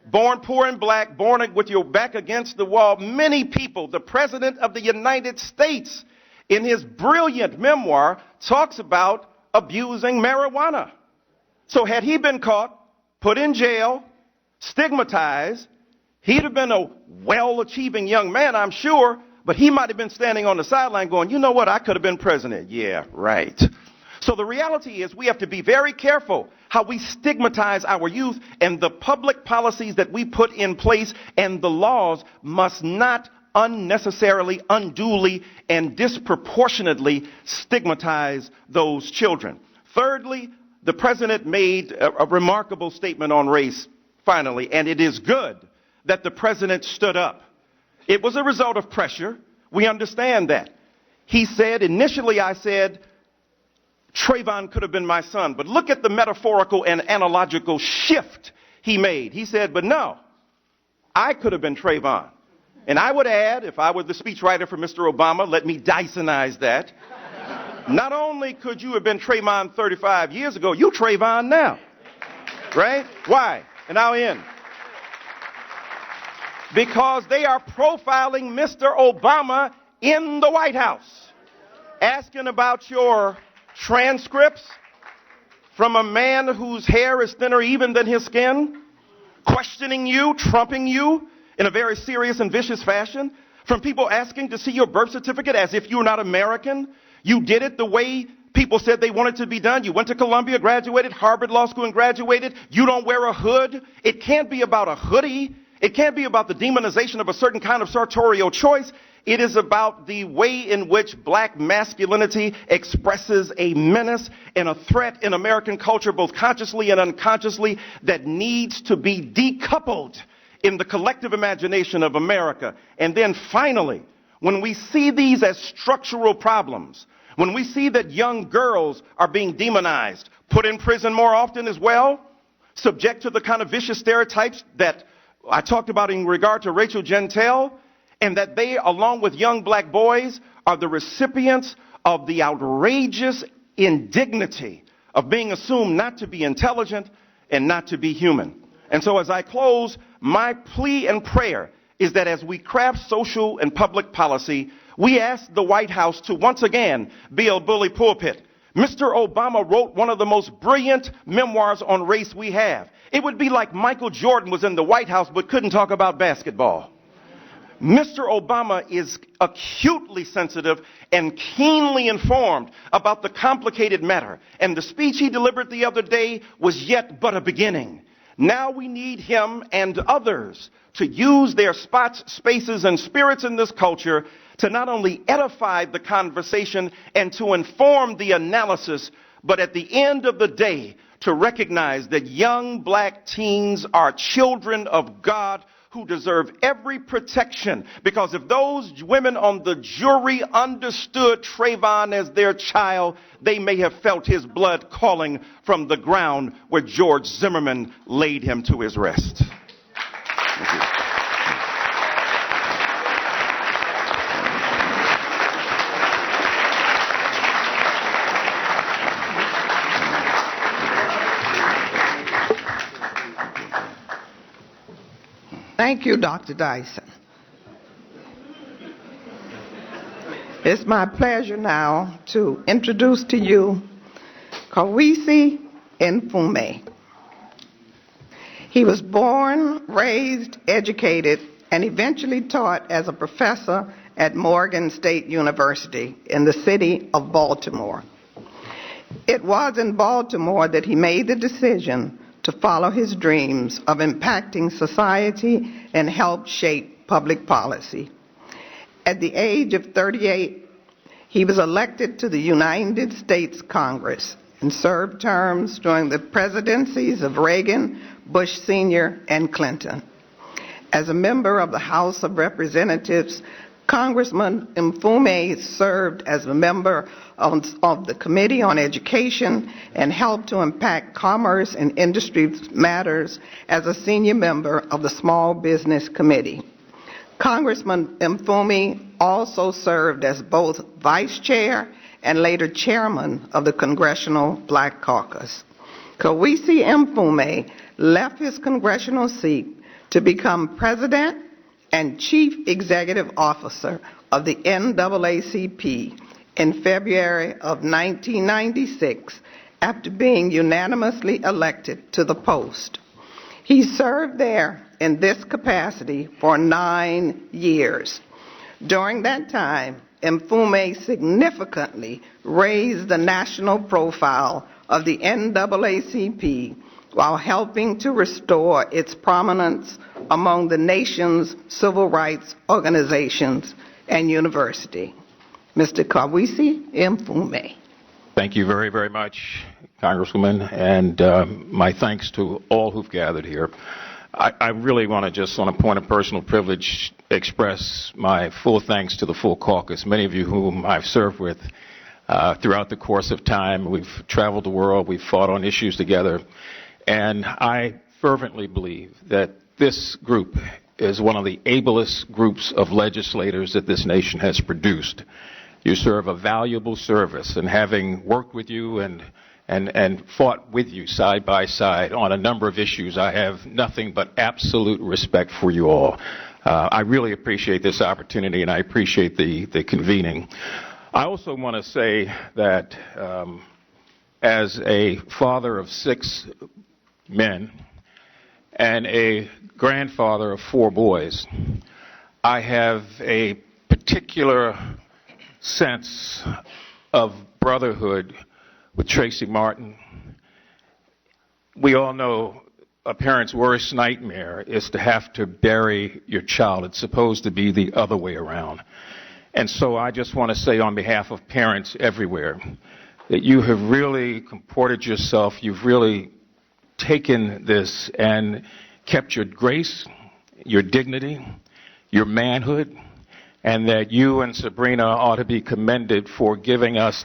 Born poor and black, born with your back against the wall, many people, the President of the United States, in his brilliant memoir, talks about abusing marijuana. So had he been caught, put in jail, stigmatized, he'd have been a well-achieving young man, I'm sure, but he might have been standing on the sideline going, you know what, I could have been president. Yeah, right. So the reality is we have to be very careful how we stigmatize our youth, and the public policies that we put in place and the laws must not unnecessarily, unduly, and disproportionately stigmatize those children. Thirdly, the president made a remarkable statement on race, finally, and it is good that the president stood up. It was a result of pressure. We understand that. He said, initially I said, Trayvon could have been my son. But look at the metaphorical and analogical shift he made. He said, but no, I could have been Trayvon. And I would add, if I were the speechwriter for Mr. Obama, let me Dysonize that. Not only could you have been Trayvon 35 years ago, you Trayvon now. Right? Why? And I'll end. Because they are profiling Mr. Obama in the White House, asking about your transcripts from a man whose hair is thinner even than his skin, questioning you, trumping you in a very serious and vicious fashion, from people asking to see your birth certificate as if you're not American. You did it the way people said they wanted to be done. You went to Columbia, graduated, Harvard Law School and graduated. You don't wear a hood. It can't be about a hoodie. It can't be about the demonization of a certain kind of sartorial choice. It is about the way in which black masculinity expresses a menace and a threat in American culture, both consciously and unconsciously, that needs to be decoupled in the collective imagination of America. And then finally, when we see these as structural problems, when we see that young girls are being demonized, put in prison more often as well, subject to the kind of vicious stereotypes that I talked about in regard to Rachel Gentile, and that they, along with young black boys, are the recipients of the outrageous indignity of being assumed not to be intelligent and not to be human. And so as I close, my plea and prayer is that as we craft social and public policy, we ask the White House to once again be a bully pulpit, Mr. Obama wrote one of the most brilliant memoirs on race we have. It would be like Michael Jordan was in the White House but couldn't talk about basketball. Mr. Obama is acutely sensitive and keenly informed about the complicated matter. And the speech he delivered the other day was yet but a beginning. Now we need him and others to use their spots, spaces, and spirits in this culture to not only edify the conversation and to inform the analysis, but at the end of the day, to recognize that young black teens are children of God who deserve every protection. Because if those women on the jury understood Trayvon as their child, they may have felt his blood calling from the ground where George Zimmerman laid him to his rest. Thank you. Thank you, Dr. Dyson. It's my pleasure now to introduce to you Kawisi Mfume. He was born, raised, educated, and eventually taught as a professor at Morgan State University in the city of Baltimore. It was in Baltimore that he made the decision to follow his dreams of impacting society and help shape public policy. At the age of 38, he was elected to the United States Congress and served terms during the presidencies of Reagan, Bush Sr., and Clinton. As a member of the House of Representatives, Congressman Mfume served as a member of the Committee on Education and helped to impact commerce and industry matters as a senior member of the Small Business Committee. Congressman Mfume also served as both vice chair and later chairman of the Congressional Black Caucus. Kawisi Mfume left his congressional seat to become president and chief executive officer of the NAACP in February of 1996 after being unanimously elected to the post. He served there in this capacity for 9 years. During that time, Mfume significantly raised the national profile of the NAACP while helping to restore its prominence among the nation's civil rights organizations and university. Mr. Kawisi Mfume. Thank you very, very much, Congresswoman, and my thanks to all who've gathered here. I really want to just, on a point of personal privilege, express my full thanks to the full caucus, many of you whom I've served with throughout the course of time. We've traveled the world, we've fought on issues together, and I fervently believe that this group is one of the ablest groups of legislators that this nation has produced. You serve a valuable service, and having worked with you and fought with you side by side on a number of issues, I have nothing but absolute respect for you all. I really appreciate this opportunity, and I appreciate the convening. I also want to say that as a father of 6 men and a grandfather of 4 boys, I have a particular sense of brotherhood with Tracy Martin. We all know a parent's worst nightmare is to have to bury your child. It's supposed to be the other way around. And so I just want to say on behalf of parents everywhere that you have really comported yourself, you've really taken this and kept your grace, your dignity, your manhood, and that you and Sabrina ought to be commended for giving us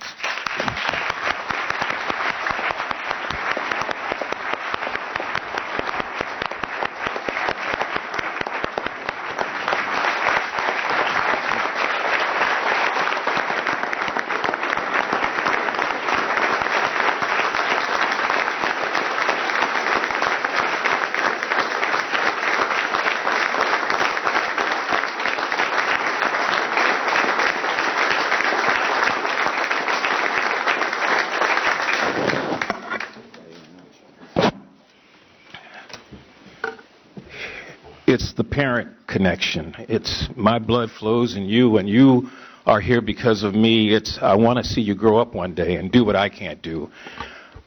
It's the parent connection. It's my blood flows in you, and you are here because of me. It's I want to see you grow up one day and do what I can't do.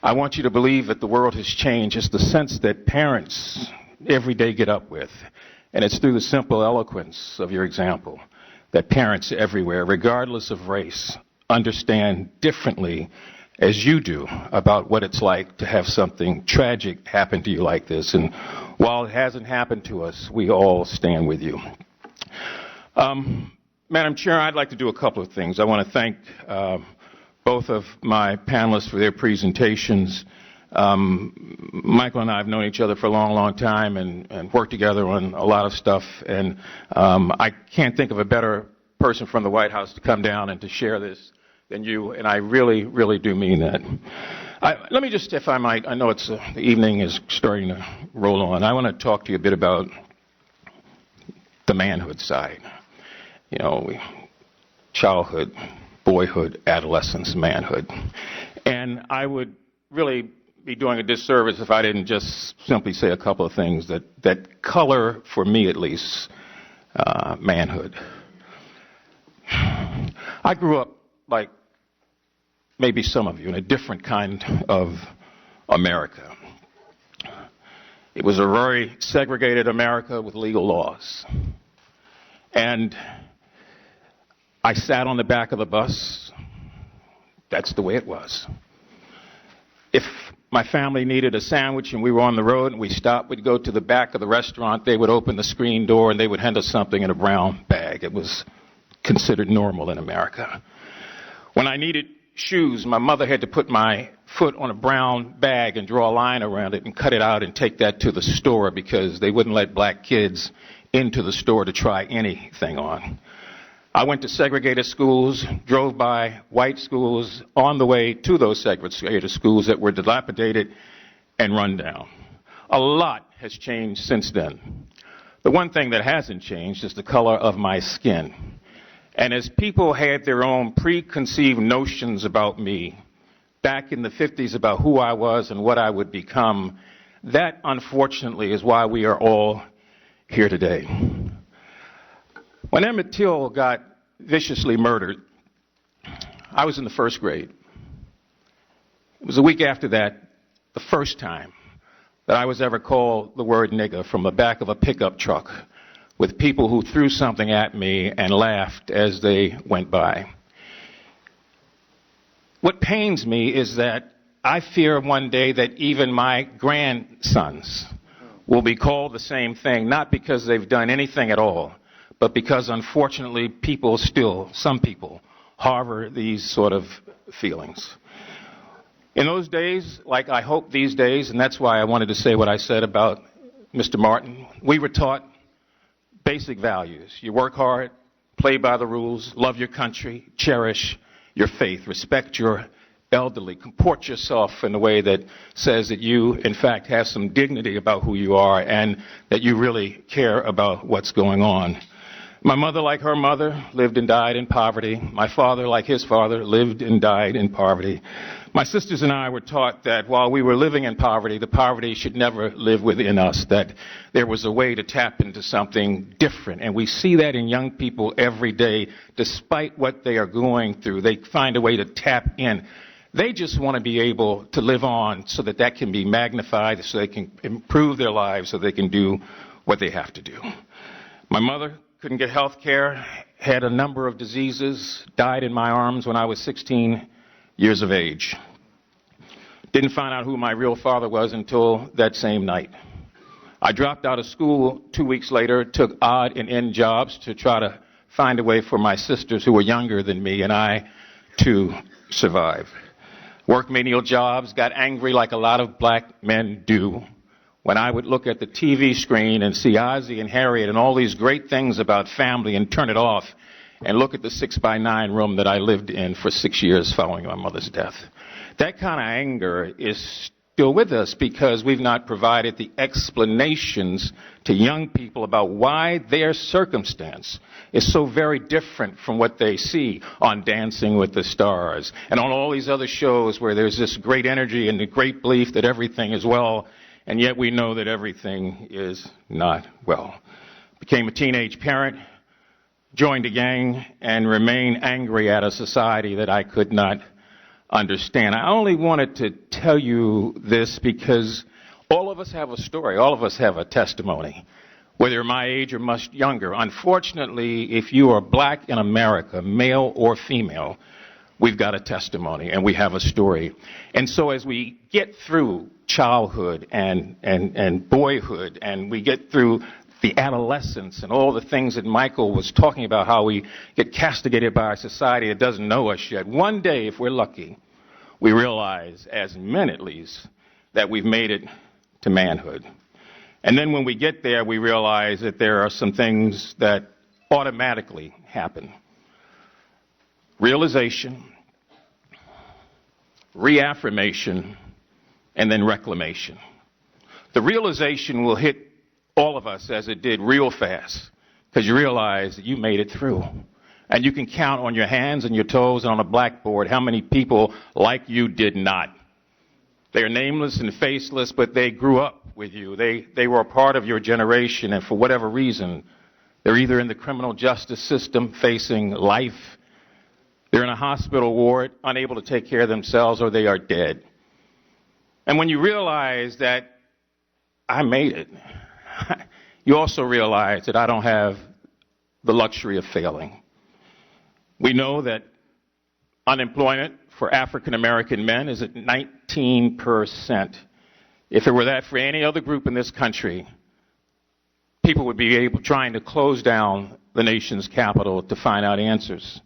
I want you to believe that the world has changed. It's the sense that parents every day get up with. And it's through the simple eloquence of your example that parents everywhere, regardless of race, understand differently as you do about what it's like to have something tragic happen to you like this. And while it hasn't happened to us, we all stand with you. Madam Chair, I'd like to do a couple of things. I want to thank both of my panelists for their presentations. Michael and I have known each other for a long, long time and worked together on a lot of stuff. And I can't think of a better person from the White House to come down and to share this than you, and I really, really do mean that. Let me just, if I might, I know it's the evening is starting to roll on. I want to talk to you a bit about the manhood side. You know, childhood, boyhood, adolescence, manhood. And I would really be doing a disservice if I didn't just simply say a couple of things that color, for me at least, manhood. I grew up, like maybe some of you, in a different kind of America. It was a very segregated America with legal laws. And I sat on the back of the bus. That's the way it was. If my family needed a sandwich and we were on the road and we stopped, we'd go to the back of the restaurant, they would open the screen door and they would hand us something in a brown bag. It was considered normal in America. When I needed shoes, my mother had to put my foot on a brown bag and draw a line around it and cut it out and take that to the store because they wouldn't let black kids into the store to try anything on. I went to segregated schools, drove by white schools on the way to those segregated schools that were dilapidated and run down. A lot has changed since then. The one thing that hasn't changed is the color of my skin. And as people had their own preconceived notions about me back in the 50s about who I was and what I would become, that unfortunately is why we are all here today. When Emmett Till got viciously murdered, I was in the first grade. It was a week after that, the first time that I was ever called the word nigger from the back of a pickup truck with people who threw something at me and laughed as they went by. What pains me is that I fear one day that even my grandsons will be called the same thing, not because they've done anything at all, but because unfortunately some people harbor these sort of feelings. In those days, like I hope these days, and that's why I wanted to say what I said about Mr. Martin, we were taught basic values. You work hard, play by the rules, love your country, cherish your faith, respect your elderly, comport yourself in a way that says that you, in fact, have some dignity about who you are and that you really care about what's going on. My mother, like her mother, lived and died in poverty. My father, like his father, lived and died in poverty. My sisters and I were taught that while we were living in poverty, the poverty should never live within us, that there was a way to tap into something different. And we see that in young people every day. Despite what they are going through, they find a way to tap in. They just want to be able to live on so that can be magnified, so they can improve their lives, so they can do what they have to do. My mother couldn't get health care, had a number of diseases, died in my arms when I was 16 years of age. Didn't find out who my real father was until that same night. I dropped out of school 2 weeks later, took odd and end jobs to try to find a way for my sisters who were younger than me and I to survive. Worked menial jobs, got angry like a lot of black men do when I would look at the TV screen and see Ozzie and Harriet and all these great things about family and turn it off and look at the 6x9 room that I lived in for 6 years following my mother's death. That kind of anger is still with us because we've not provided the explanations to young people about why their circumstance is so very different from what they see on Dancing with the Stars and on all these other shows where there's this great energy and the great belief that everything is well and yet we know that everything is not well. Became a teenage parent, joined a gang, and remain angry at a society that I could not understand. I only wanted to tell you this because all of us have a story. All of us have a testimony, whether you're my age or much younger. Unfortunately, if you are black in America, male or female, we've got a testimony and we have a story. And so as we get through childhood and boyhood, and we get through the adolescence and all the things that Michael was talking about, how we get castigated by our society that doesn't know us yet. One day, if we're lucky, we realize, as men at least, that we've made it to manhood. And then when we get there, we realize that there are some things that automatically happen. Realization, reaffirmation, and then reclamation. The realization will hit all of us as it did real fast, because you realize that you made it through. And you can count on your hands and your toes and on a blackboard how many people like you did not. They are nameless and faceless, but they grew up with you. They were a part of your generation, and for whatever reason, they're either in the criminal justice system facing life, they're in a hospital ward unable to take care of themselves, or they are dead. And when you realize that I made it, you also realize that I don't have the luxury of failing. We know that unemployment for African American men is at 19%. If it were that for any other group in this country, people would be trying to close down the nation's capital to find out answers.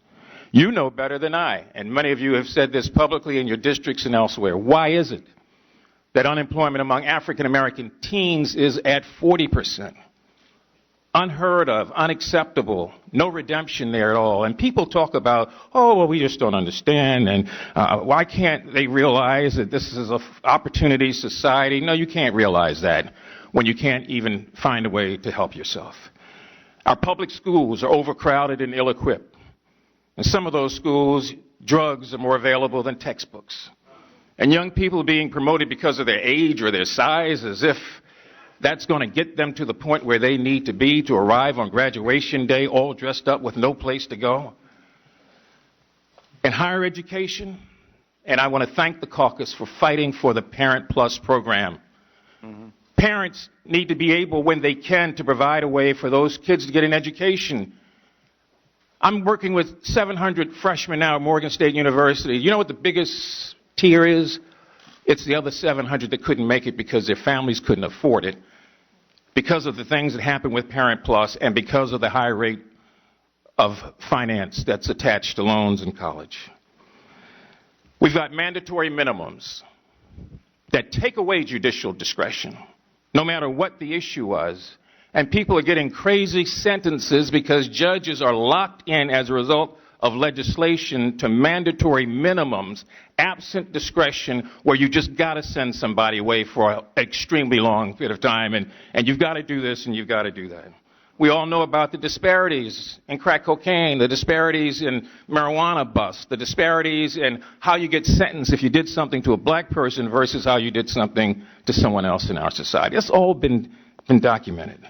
You know better than I, and many of you have said this publicly in your districts and elsewhere. Why is it that unemployment among African American teens is at 40%? Unheard of, unacceptable, no redemption there at all. And people talk about, oh, well, we just don't understand, and why can't they realize that this is an opportunity society? No, you can't realize that when you can't even find a way to help yourself. Our public schools are overcrowded and ill-equipped. In some of those schools, drugs are more available than textbooks. And young people are being promoted because of their age or their size, as if that's going to get them to the point where they need to be to arrive on graduation day all dressed up with no place to go. In higher education, and I want to thank the caucus for fighting for the Parent Plus program. Parents need to be able, when they can, to provide a way for those kids to get an education. I'm working with 700 freshmen now at Morgan State University. You know what the biggest tier is? It's the other 700 that couldn't make it because their families couldn't afford it, because of the things that happen with Parent Plus and because of the high rate of finance that's attached to loans in college. We've got mandatory minimums that take away judicial discretion, no matter what the issue was. And people are getting crazy sentences because judges are locked in as a result of legislation to mandatory minimums, absent discretion, where you just got to send somebody away for an extremely long period of time, and you've got to do this and you've got to do that. We all know about the disparities in crack cocaine, the disparities in marijuana busts, the disparities in how you get sentenced if you did something to a black person versus how you did something to someone else in our society. That's all been documented.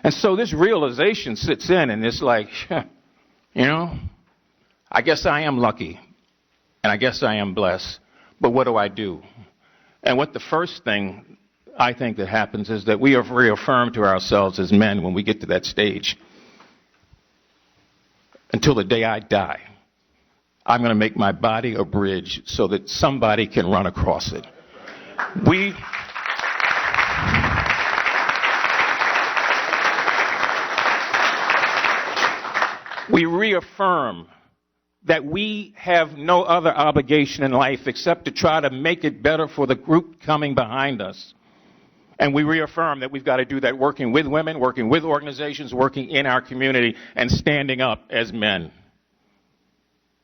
And so this realization sits in, and it's like, you know, I guess I am lucky, and I guess I am blessed, but what do I do? And what the first thing I think that happens is that we have reaffirmed to ourselves as men when we get to that stage, until the day I die, I'm going to make my body a bridge so that somebody can run across it. We reaffirm that we have no other obligation in life except to try to make it better for the group coming behind us. And we reaffirm that we've got to do that working with women, working with organizations, working in our community, and standing up as men.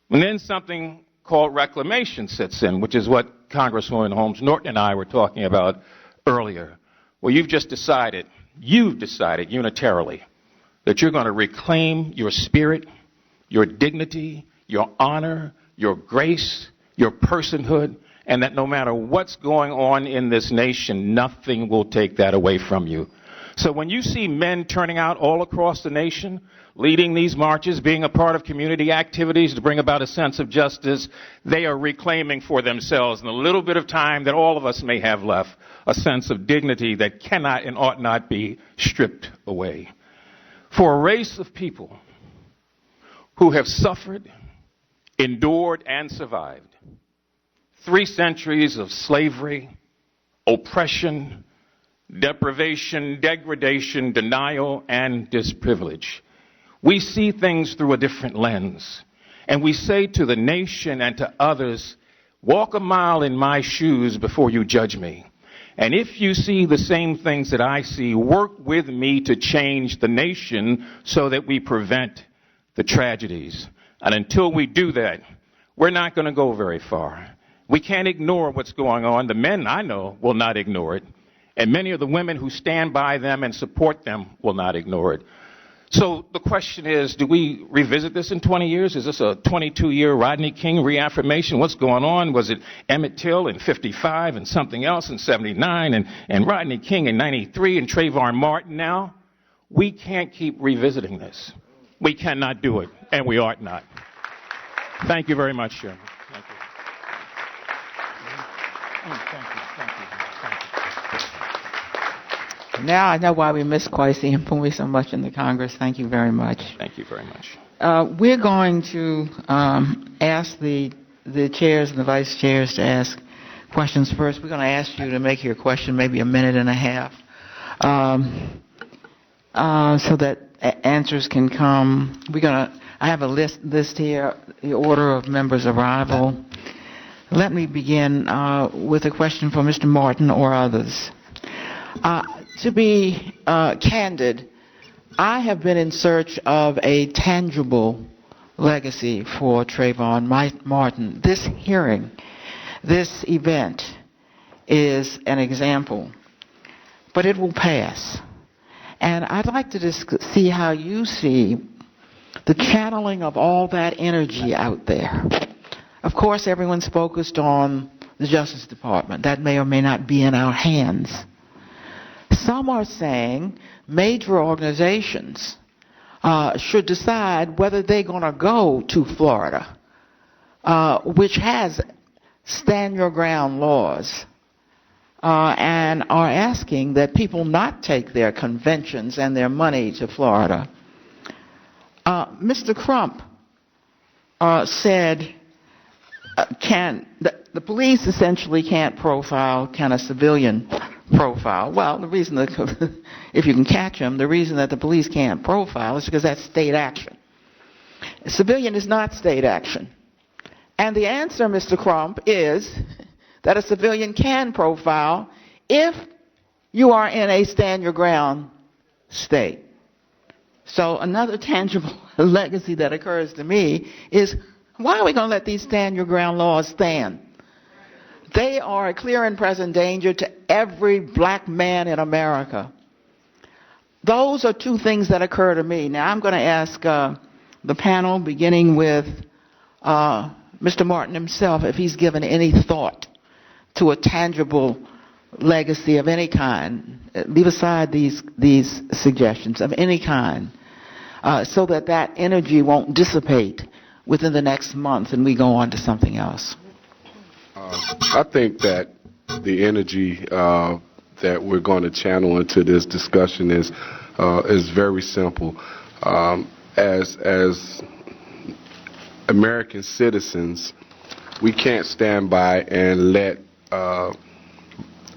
And then something called reclamation sits in, which is what Congresswoman Holmes Norton and I were talking about earlier. Well, you've decided unitarily that you're going to reclaim your spirit, your dignity, your honor, your grace, your personhood, and that no matter what's going on in this nation, nothing will take that away from you. So when you see men turning out all across the nation, leading these marches, being a part of community activities to bring about a sense of justice, they are reclaiming for themselves, in the little bit of time that all of us may have left, a sense of dignity that cannot and ought not be stripped away. For a race of people who have suffered, endured, and survived 3 centuries of slavery, oppression, deprivation, degradation, denial, and disprivilege, we see things through a different lens. And we say to the nation and to others, walk a mile in my shoes before you judge me. And if you see the same things that I see, work with me to change the nation so that we prevent the tragedies. And until we do that, we're not going to go very far. We can't ignore what's going on. The men I know will not ignore it. And many of the women who stand by them and support them will not ignore it. So the question is, do we revisit this in 20 years? Is this a 22-year Rodney King reaffirmation? What's going on? Was it Emmett Till in 55 and something else in 79 and Rodney King in 93 and Trayvon Martin now? We can't keep revisiting this. We cannot do it, and we ought not. Thank you very much, Chairman. Thank you. Thank you. Now I know why we miss Kwesi and Pumi so much in the Congress. Thank you very much. Thank you very much. We're going to ask the chairs and the vice chairs to ask questions first. We're going to ask you to make your question maybe a minute and a half so that answers can come. I have a list here, the order of members' arrival. Let me begin with a question for Mr. Martin or others. To be candid, I have been in search of a tangible legacy for Trayvon Martin. This hearing, this event is an example, but it will pass. And I'd like to see how you see the channeling of all that energy out there. Of course, everyone's focused on the Justice Department. That may or may not be in our hands. Some are saying major organizations should decide whether they're going to go to Florida, which has stand-your-ground laws, and are asking that people not take their conventions and their money to Florida. Mr. Crump said the police essentially can't profile, can a civilian profile? Well, the reason that, if you can catch them, the reason that the police can't profile is because that's state action. A civilian is not state action. And the answer, Mr. Crump, is that a civilian can profile if you are in a stand-your-ground state. So another tangible legacy that occurs to me is, why are we going to let these stand-your-ground laws stand? They are a clear and present danger to every black man in America. Those are two things that occur to me. Now I'm going to ask the panel, beginning with Mr. Martin himself, if he's given any thought to a tangible legacy of any kind. Leave aside these suggestions of any kind, so that energy won't dissipate within the next month and we go on to something else. I think that the energy that we're going to channel into this discussion is very simple. As American citizens, we can't stand by and let a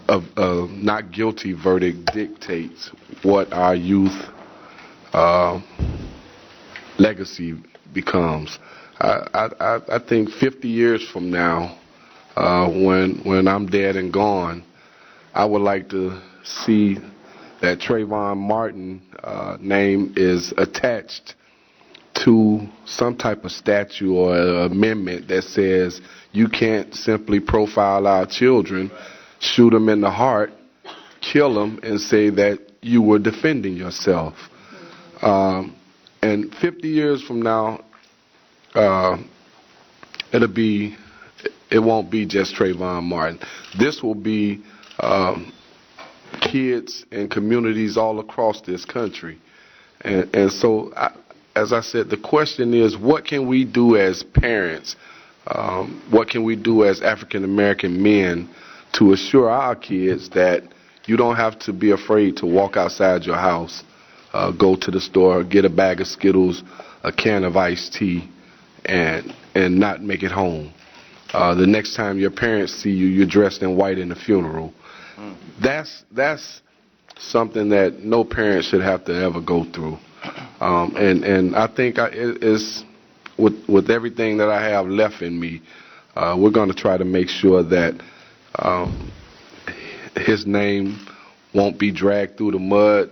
not guilty verdict dictate what our youth legacy becomes. I think 50 years from now, when I'm dead and gone, I would like to see that Trayvon Martin name is attached to some type of statute or amendment that says you can't simply profile our children, shoot them in the heart, kill them, and say that you were defending yourself. And 50 years from now, it'll be it won't be just Trayvon Martin. This will be kids and communities all across this country. And so, as I said, the question is, what can we do as parents? What can we do as African American men to assure our kids that you don't have to be afraid to walk outside your house, go to the store, get a bag of Skittles, a can of iced tea, and not make it home? The next time your parents see you, you're dressed in white in a funeral. That's something that no parent should have to ever go through. And I think it's with everything that I have left in me, we're going to try to make sure that his name won't be dragged through the mud,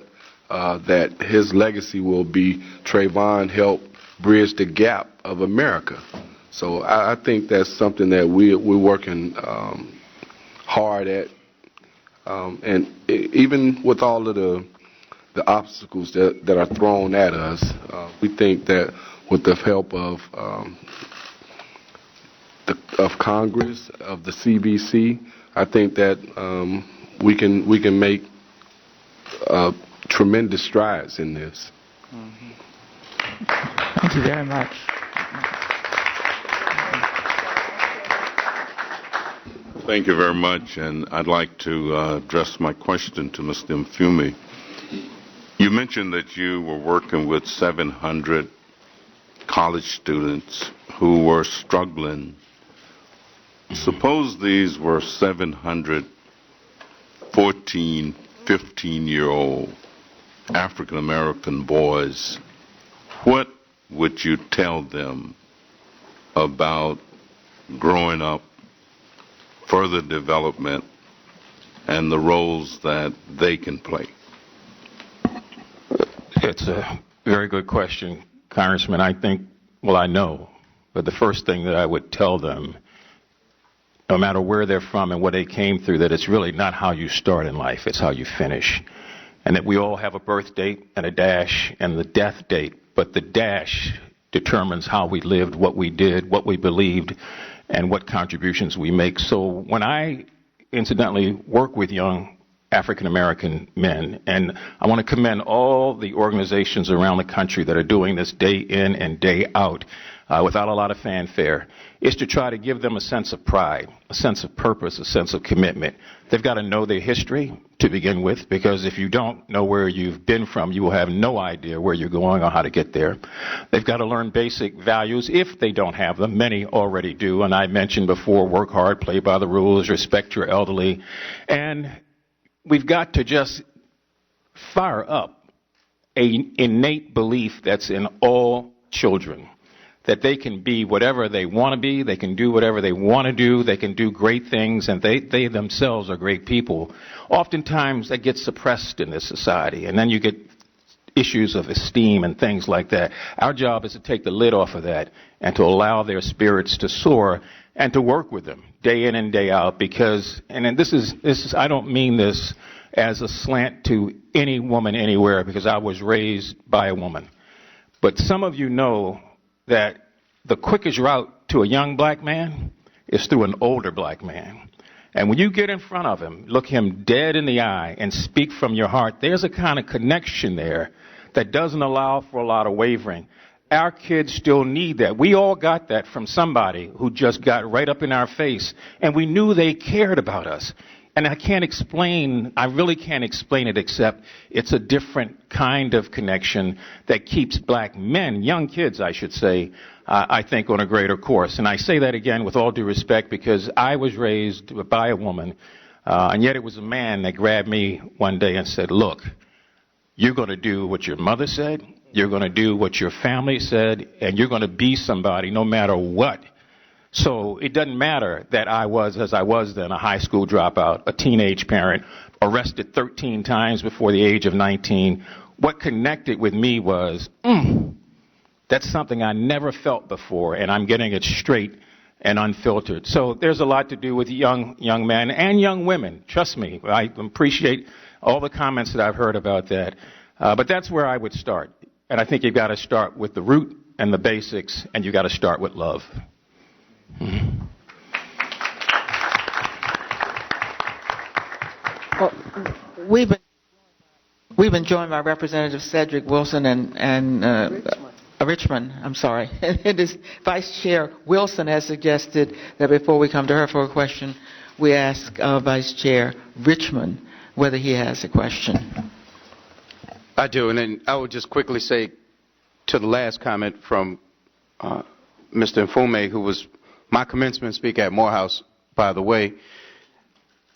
that his legacy will be Trayvon helped bridge the gap of America. So I think that's something that we're working hard at. And even with all of the obstacles that are thrown at us, we think that with the help of Congress, of the CBC, I think that we can make tremendous strides in this. Thank you very much. Thank you very much, and I'd like to address my question to Mr. Mfume. You mentioned that you were working with 700 college students who were struggling. Suppose these were 700 14, 15-year-old African-American boys. What would you tell them about growing up, further development, and the roles that they can play? It's a very good question, Congressman. I know, but the first thing that I would tell them, no matter where they're from and what they came through, that it's really not how you start in life, it's how you finish. And that we all have a birth date and a dash and the death date, but the dash determines how we lived, what we did, what we believed, and what contributions we make. So when I incidentally work with young African American men, and I want to commend all the organizations around the country that are doing this day in and day out without a lot of fanfare, is to try to give them a sense of pride, a sense of purpose, a sense of commitment. They've got to know their history to begin with, because if you don't know where you've been from, you will have no idea where you're going or how to get there. They've got to learn basic values if they don't have them. Many already do, and I mentioned before, work hard, play by the rules, respect your elderly. And we've got to just fire up an innate belief that's in all children, that they can be whatever they want to be, they can do whatever they want to do, they can do great things, and they themselves are great people. Oftentimes that gets suppressed in this society, and then you get issues of esteem and things like that. Our job is to take the lid off of that and to allow their spirits to soar and to work with them day in and day out, because, and this is I don't mean this as a slant to any woman anywhere, because I was raised by a woman. But some of you know that the quickest route to a young black man is through an older black man. And when you get in front of him, look him dead in the eye and speak from your heart, there's a kind of connection there that doesn't allow for a lot of wavering. Our kids still need that. We all got that from somebody who just got right up in our face, and we knew they cared about us. And I really can't explain it, except it's a different kind of connection that keeps black men, young kids, I should say, I think on a greater course. And I say that again with all due respect, because I was raised by a woman, and yet it was a man that grabbed me one day and said, look, you're going to do what your mother said, you're going to do what your family said, and you're going to be somebody no matter what. So it doesn't matter that I was, as I was then, a high school dropout, a teenage parent, arrested 13 times before the age of 19. What connected with me was, that's something I never felt before, and I'm getting it straight and unfiltered. So there's a lot to do with young men and young women. Trust me, I appreciate all the comments that I've heard about that. But that's where I would start. And I think you've got to start with the root and the basics, and you've got to start with love. Mm-hmm. We've been joined by Representative Cedric Wilson and Richmond. I'm sorry. It is Vice Chair Wilson has suggested that before we come to her for a question, we ask Vice Chair Richmond whether he has a question. I do, and then I would just quickly say to the last comment from Mr. Mfume, who was my commencement speaker at Morehouse, by the way.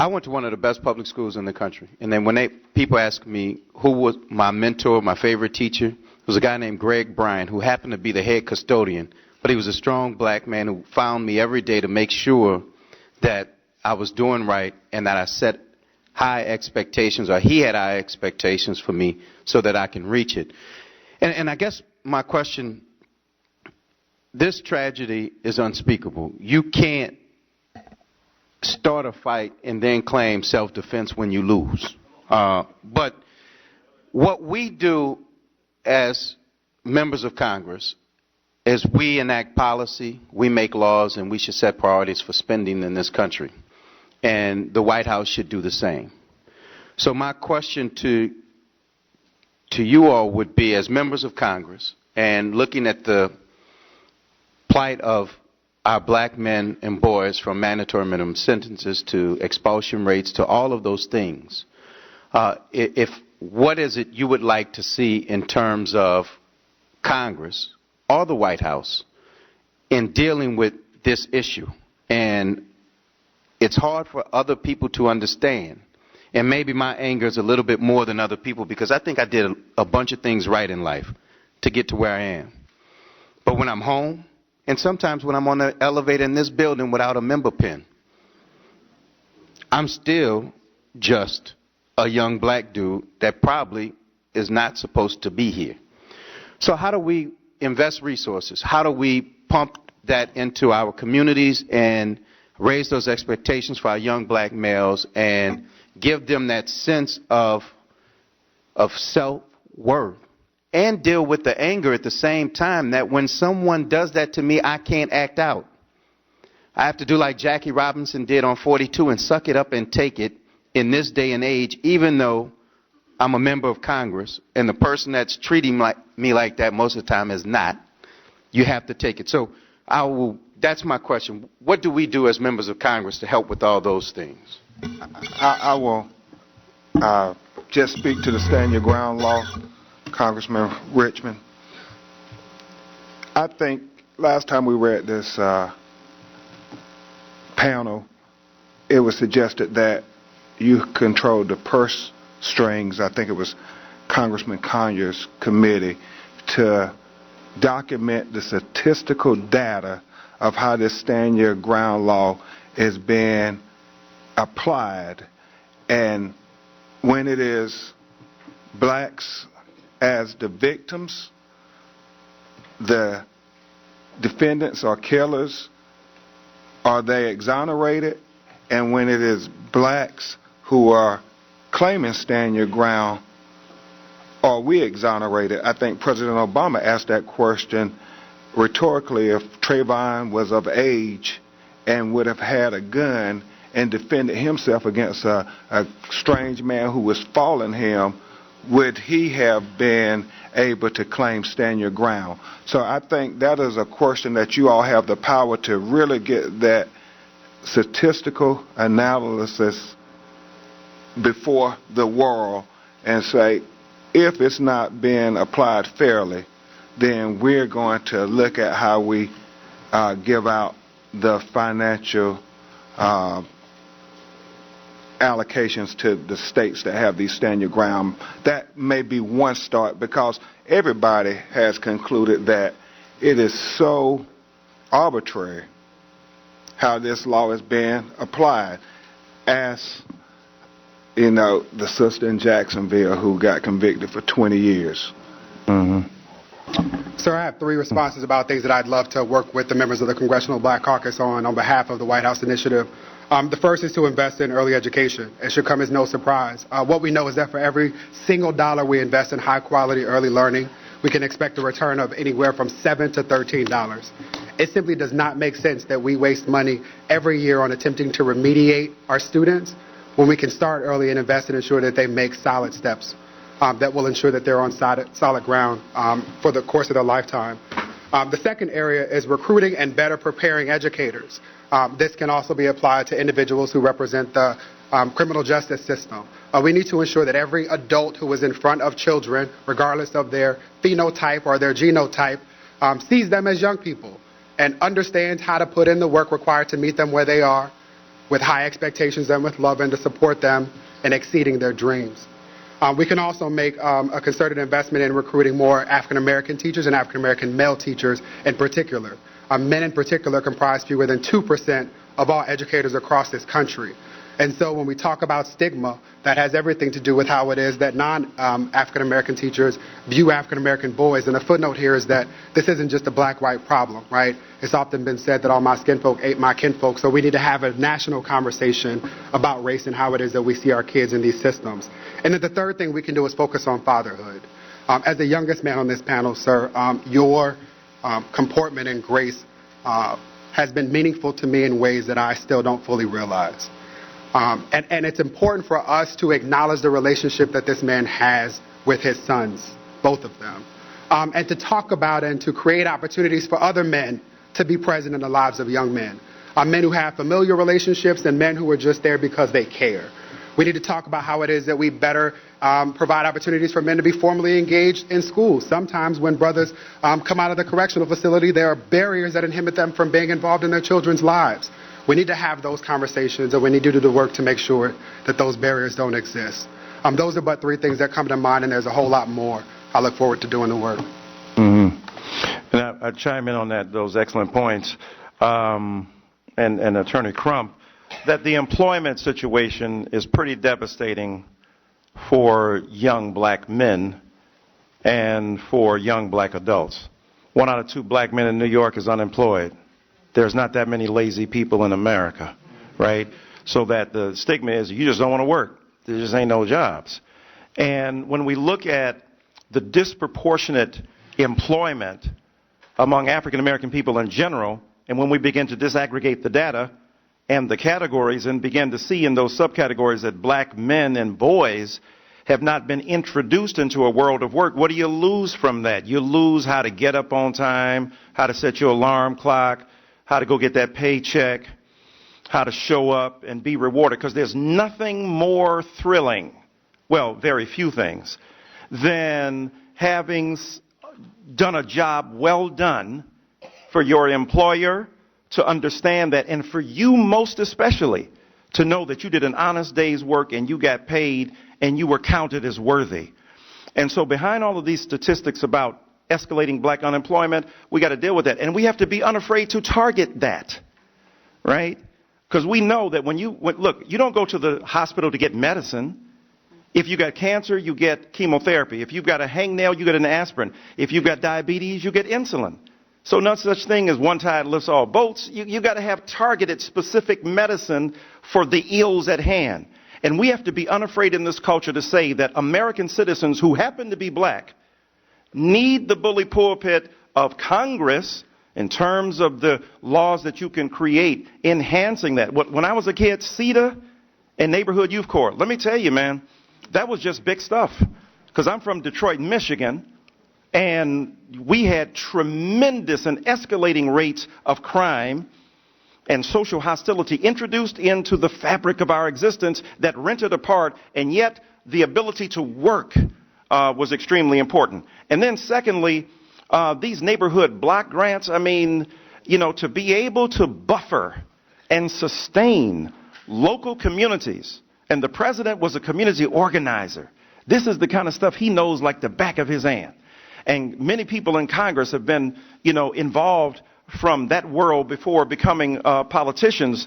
I went to one of the best public schools in the country. And then when people ask me who was my mentor, my favorite teacher, it was a guy named Greg Bryan, who happened to be the head custodian. But he was a strong black man who found me every day to make sure that I was doing right and that I set high expectations, or he had high expectations for me so that I can reach it. And I guess my question, this tragedy is unspeakable. You can't start a fight and then claim self-defense when you lose. But what we do as members of Congress is we enact policy, we make laws, and we should set priorities for spending in this country. And the White House should do the same. So my question to you all would be, as members of Congress, and looking at the plight of our black men and boys, from mandatory minimum sentences to expulsion rates to all of those things, what is it you would like to see in terms of Congress or the White House in dealing with this issue? And it's hard for other people to understand. And maybe my anger is a little bit more than other people, because I think I did a bunch of things right in life to get to where I am. But when I'm home, and sometimes when I'm on the elevator in this building without a member pin, I'm still just a young black dude that probably is not supposed to be here. So how do we invest resources? How do we pump that into our communities and raise those expectations for our young black males and give them that sense of self-worth? And deal with the anger at the same time, that when someone does that to me, I can't act out. I have to do like Jackie Robinson did on 42 and suck it up and take it in this day and age, even though I'm a member of Congress and the person that's treating me like that most of the time is not. You have to take it. So that's my question. What do we do as members of Congress to help with all those things? I will just speak to the Stand Your Ground law, Congressman Richmond. I think last time we were at this panel, it was suggested that you control the purse strings. I think it was Congressman Conyers' committee to document the statistical data of how this Stand Your Ground law is being applied. And when it is blacks as the victims, the defendants or killers, are they exonerated? And when it is blacks who are claiming stand your ground, are we exonerated? I think President Obama asked that question rhetorically. If Trayvon was of age and would have had a gun and defended himself against a strange man who was following him, would he have been able to claim stand your ground? So I think that is a question that you all have the power to really get that statistical analysis before the world and say, if it's not being applied fairly, then we're going to look at how we give out the financial allocations to the states that have these stand your ground. That may be one start, because everybody has concluded that it is so arbitrary how this law is being applied. As you know, the sister in Jacksonville who got convicted for 20 years. Sir, I have 3 responses about things that I'd love to work with the members of the Congressional Black Caucus on behalf of the White House initiative. The first is to invest in early education. It should come as no surprise. What we know is that for every single dollar we invest in high-quality early learning, we can expect a return of anywhere from $7 to $13. It simply does not make sense that we waste money every year on attempting to remediate our students when we can start early and invest and ensure that they make solid steps that will ensure that they're on solid ground for the course of their lifetime. The second area is recruiting and better preparing educators. This can also be applied to individuals who represent the criminal justice system. We need to ensure that every adult who is in front of children, regardless of their phenotype or their genotype, sees them as young people and understands how to put in the work required to meet them where they are, with high expectations and with love, and to support them in exceeding their dreams. We can also make a concerted investment in recruiting more African American teachers and African American male teachers in particular. Men in particular comprise fewer than 2% of all educators across this country. And so when we talk about stigma, that has everything to do with how it is that non-African American teachers view African American boys. And a footnote here is that this isn't just a black-white problem, right? It's often been said that all my skin folk ate my kinfolk. So we need to have a national conversation about race and how it is that we see our kids in these systems. And then the third thing we can do is focus on fatherhood. As the youngest man on this panel, sir, your comportment and grace has been meaningful to me in ways that I still don't fully realize. And it's important for us to acknowledge the relationship that this man has with his sons, both of them, and to talk about and to create opportunities for other men to be present in the lives of young men, men who have familiar relationships and men who are just there because they care. We need to talk about how it is that we better provide opportunities for men to be formally engaged in school. Sometimes when brothers come out of the correctional facility, there are barriers that inhibit them from being involved in their children's lives. We need to have those conversations, and we need to do the work to make sure that those barriers don't exist. Those are but three things that come to mind, and there's a whole lot more. I look forward to doing the work. Mm-hmm. And I chime in on those excellent points. And Attorney Crump, that the employment situation is pretty devastating for young black men and for young black adults. 1 out of 2 black men in New York is unemployed. There's not that many lazy people in America, right? So that the stigma is you just don't want to work. There just ain't no jobs. And when we look at the disproportionate employment among African American people in general, and when we begin to disaggregate the data and the categories and begin to see in those subcategories that black men and boys have not been introduced into a world of work, what do you lose from that? You lose how to get up on time, how to set your alarm clock, how to go get that paycheck, how to show up and be rewarded, because there's nothing more thrilling, well, very few things, than having done a job well done for your employer to understand that, and for you most especially, to know that you did an honest day's work and you got paid and you were counted as worthy. And so behind all of these statistics about escalating black unemployment, we got to deal with that. And we have to be unafraid to target that, right? Because we know that look, you don't go to the hospital to get medicine. If you got cancer, you get chemotherapy. If you've got a hangnail, you get an aspirin. If you've got diabetes, you get insulin. So no such thing as one tide lifts all boats. You got to have targeted specific medicine for the ills at hand. And we have to be unafraid in this culture to say that American citizens who happen to be black need the bully pulpit of Congress in terms of the laws that you can create, enhancing that. When I was a kid, CETA and Neighborhood Youth Corps, let me tell you, man, that was just big stuff. Because I'm from Detroit, Michigan, and we had tremendous and escalating rates of crime and social hostility introduced into the fabric of our existence that rent it apart, and yet the ability to work was extremely important. And then secondly, these neighborhood block grants, I mean, to be able to buffer and sustain local communities. And the president was a community organizer. This is the kind of stuff he knows like the back of his hand. And many people in Congress have been, involved from that world before becoming politicians.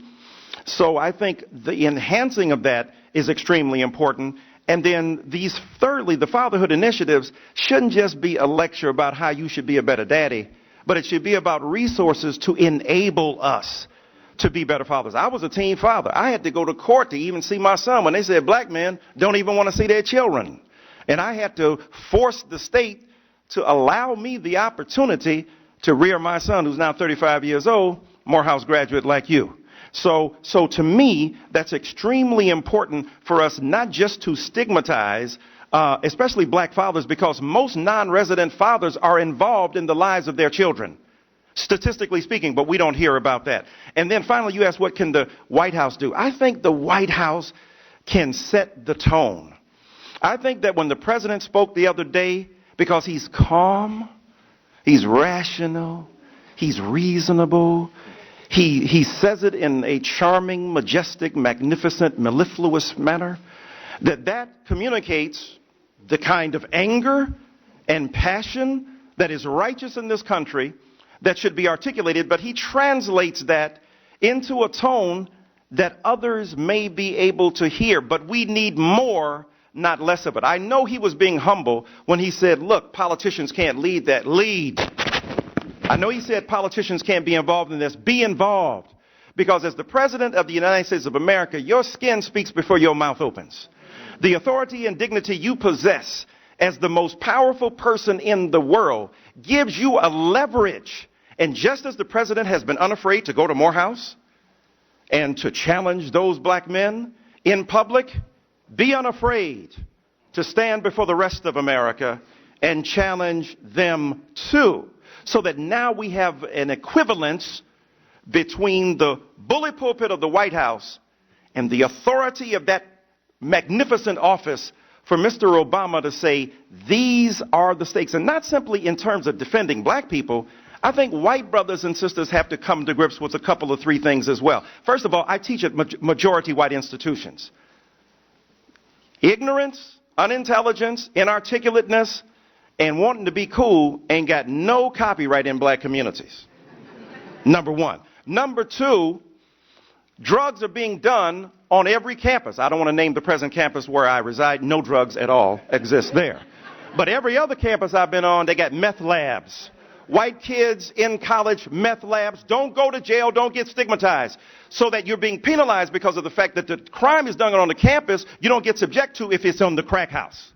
So I think the enhancing of that is extremely important. And then thirdly, the fatherhood initiatives shouldn't just be a lecture about how you should be a better daddy, but it should be about resources to enable us to be better fathers. I was a teen father. I had to go to court to even see my son when they said black men don't even want to see their children. And I had to force the state to allow me the opportunity to rear my son, who's now 35 years old, Morehouse graduate like you. So to me, that's extremely important for us not just to stigmatize, especially black fathers, because most non-resident fathers are involved in the lives of their children, statistically speaking, but we don't hear about that. And then finally, you asked, what can the White House do? I think the White House can set the tone. I think that when the president spoke the other day, because he's calm, he's rational, he's reasonable, he says it in a charming, majestic, magnificent, mellifluous manner, that communicates the kind of anger and passion that is righteous in this country that should be articulated, but he translates that into a tone that others may be able to hear. But we need more, not less of it. I know he was being humble when he said, look, politicians can't lead that. Lead. I know he said politicians can't be involved in this. Be involved. Because as the President of the United States of America, your skin speaks before your mouth opens. The authority and dignity you possess as the most powerful person in the world gives you a leverage. And just as the President has been unafraid to go to Morehouse and to challenge those black men in public, be unafraid to stand before the rest of America and challenge them too. So that now we have an equivalence between the bully pulpit of the White House and the authority of that magnificent office for Mr. Obama to say, these are the stakes. And not simply in terms of defending black people. I think white brothers and sisters have to come to grips with a couple of three things as well. First of all, I teach at majority white institutions. Ignorance, unintelligence, inarticulateness, and wanting to be cool ain't got no copyright in black communities. Number one. Number two, drugs are being done on every campus. I don't want to name the present campus where I reside. No drugs at all exist there. But every other campus I've been on, they got meth labs. White kids in college, meth labs. Don't go to jail, don't get stigmatized. So that you're being penalized because of the fact that the crime is done on the campus, you don't get subject to if it's on the crack house.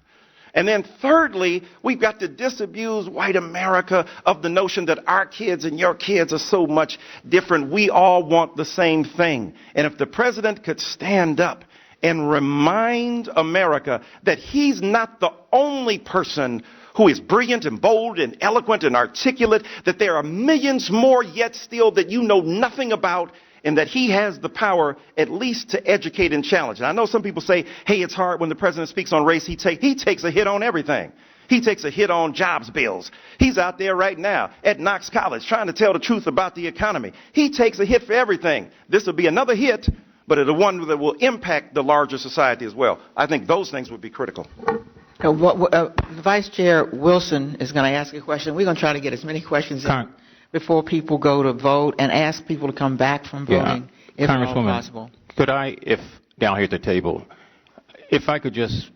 And then thirdly, we've got to disabuse white America of the notion that our kids and your kids are so much different. We all want the same thing. And if the president could stand up and remind America that he's not the only person who is brilliant and bold and eloquent and articulate, that there are millions more yet still that you know nothing about, and that he has the power at least to educate and challenge. And I know some people say, hey, it's hard when the president speaks on race. He takes a hit on everything. He takes a hit on jobs bills. He's out there right now at Knox College trying to tell the truth about the economy. He takes a hit for everything. This will be another hit, but it's one that will impact the larger society as well. I think those things would be critical. Vice Chair Wilson is going to ask a question. We're going to try to get as many questions in before people go to vote, and ask people to come back from voting if at all possible. Could I, if down here at the table, if I could just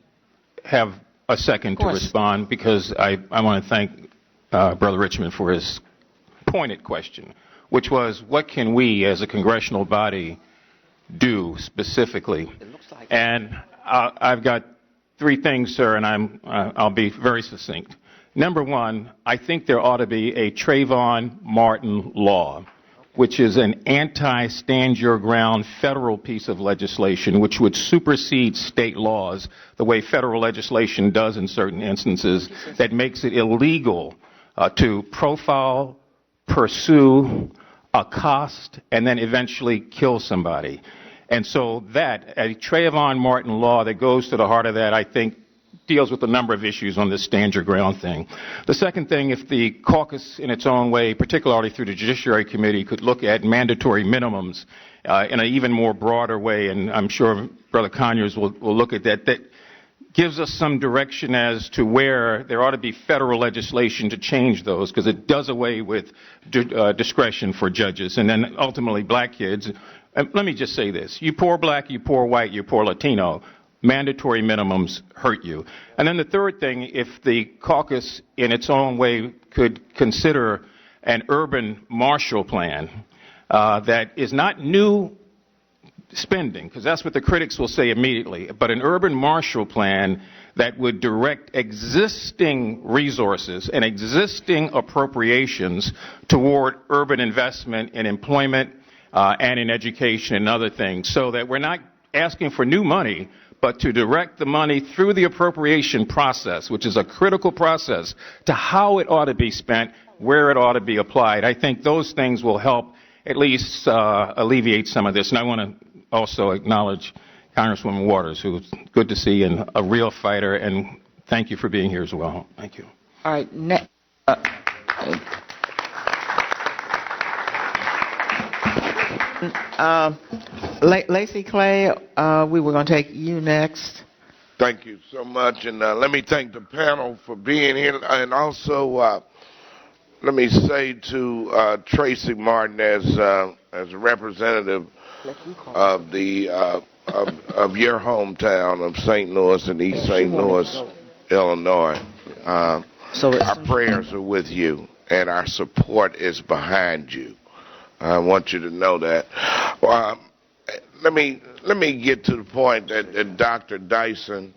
have a second to respond, because I want to thank Brother Richmond for his pointed question, which was, what can we as a congressional body do specifically? And I've got three things, sir, and I'll be very succinct. Number one, I think there ought to be a Trayvon Martin law, which is an anti-stand-your-ground federal piece of legislation which would supersede state laws the way federal legislation does in certain instances, that makes it illegal to profile, pursue, accost, and then eventually kill somebody. And so that, a Trayvon Martin law that goes to the heart of that, I think, deals with a number of issues on this stand your ground thing. The second thing, if the caucus in its own way, particularly through the Judiciary Committee, could look at mandatory minimums in an even more broader way, and I'm sure Brother Conyers will look at that, that gives us some direction as to where there ought to be federal legislation to change those, because it does away with discretion for judges. And then ultimately black kids, let me just say this, you poor black, you poor white, you poor Latino, mandatory minimums hurt you. And then the third thing, if the caucus in its own way could consider an urban Marshall Plan that is not new spending, because that's what the critics will say immediately, but an urban Marshall Plan that would direct existing resources and existing appropriations toward urban investment in employment and in education and other things, so that we're not asking for new money, but to direct the money through the appropriation process, which is a critical process, to how it ought to be spent, where it ought to be applied. I think those things will help at least alleviate some of this. And I want to also acknowledge Congresswoman Waters, who's good to see and a real fighter, and thank you for being here as well. Thank you. All right. Lacey Clay, we were going to take you next. Thank you so much, and let me thank the panel for being here, and also let me say to Tracy Martin, as a representative of the of your hometown of St. Louis and East St. Louis, Illinois, our prayers are with you, and our support is behind you. I want you to know that. Let me get to the point that Dr. Dyson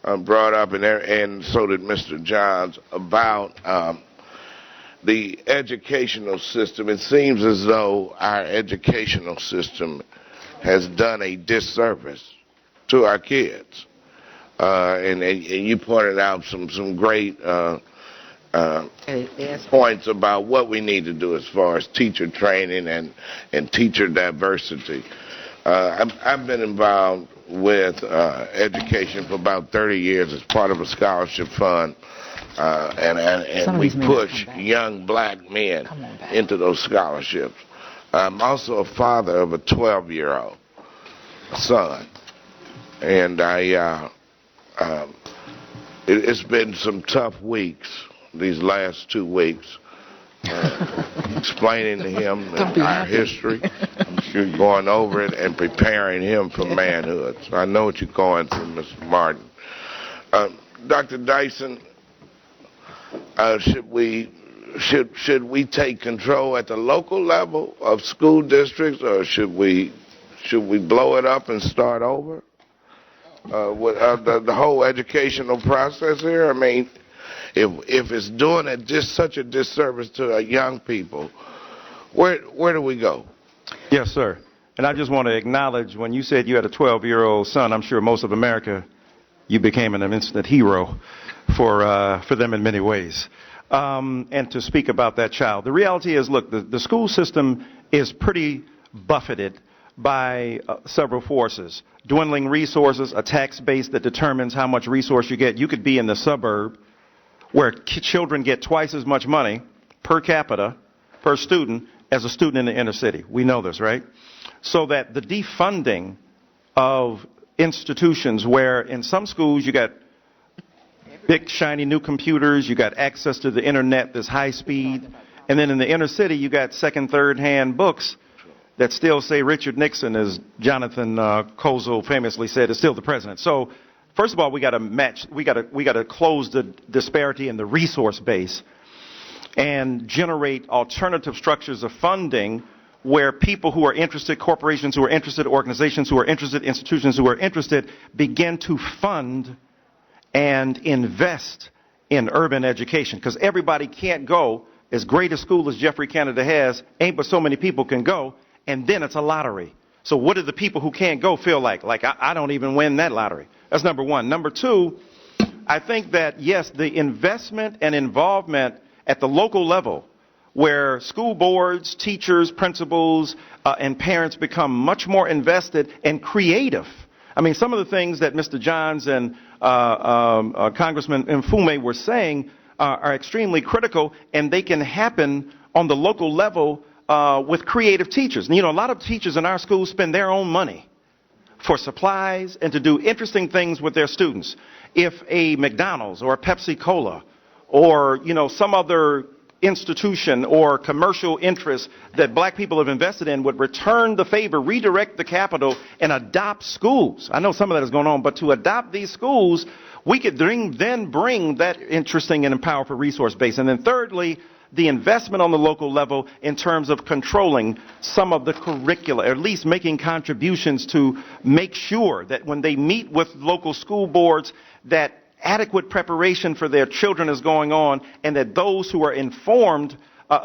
brought up, and so did Mr. Johns, about the educational system. It seems as though our educational system has done a disservice to our kids. And you pointed out some great points about what we need to do as far as teacher training and teacher diversity. I've been involved with education for about 30 years as part of a scholarship fund, and we push young black men into those scholarships. I'm also a father of a 12-year-old son, and it's been some tough weeks, these last 2 weeks, explaining to him our history, going over it, and preparing him for manhood. So I know what you're going through, Mr. Martin. Dr. Dyson, should we take control at the local level of school districts, or should we blow it up and start over? With the whole educational process here, I mean, if it's doing such a disservice to our young people, where do we go? Yes, sir. And I just want to acknowledge, when you said you had a 12-year-old son, I'm sure most of America, you became an instant hero for them in many ways. And to speak about that child. The reality is, look, the school system is pretty buffeted by several forces. Dwindling resources, a tax base that determines how much resource you get. You could be in the suburb where children get twice as much money per capita, per student, as a student in the inner city. We know this, right? So that the defunding of institutions, where in some schools you got big shiny new computers, you got access to the internet that's high speed, and then in the inner city you got second, third hand books that still say Richard Nixon, as Jonathan Kozol famously said, is still the president. So first of all, we got to close the disparity in the resource base and generate alternative structures of funding where people who are interested, corporations who are interested, organizations who are interested, institutions who are interested, begin to fund and invest in urban education. Because everybody can't go, as great a school as Jeffrey Canada has, ain't but so many people can go, and then it's a lottery. So what do the people who can't go feel like? Like, I don't even win that lottery. That's number one. Number two, I think that, yes, the investment and involvement at the local level, where school boards, teachers, principals, and parents become much more invested and creative. I mean, some of the things that Mr. Johns and Congressman Mfume were saying are extremely critical, and they can happen on the local level with creative teachers. And, you know, a lot of teachers in our schools spend their own money for supplies and to do interesting things with their students. If a McDonald's or a Pepsi Cola or, you know, some other institution or commercial interest that black people have invested in would return the favor, redirect the capital, and adopt schools. I know some of that is going on, but to adopt these schools, we could then bring that interesting and powerful resource base. And then thirdly, the investment on the local level in terms of controlling some of the curricula, or at least making contributions to make sure that when they meet with local school boards, that adequate preparation for their children is going on, and that those who are informed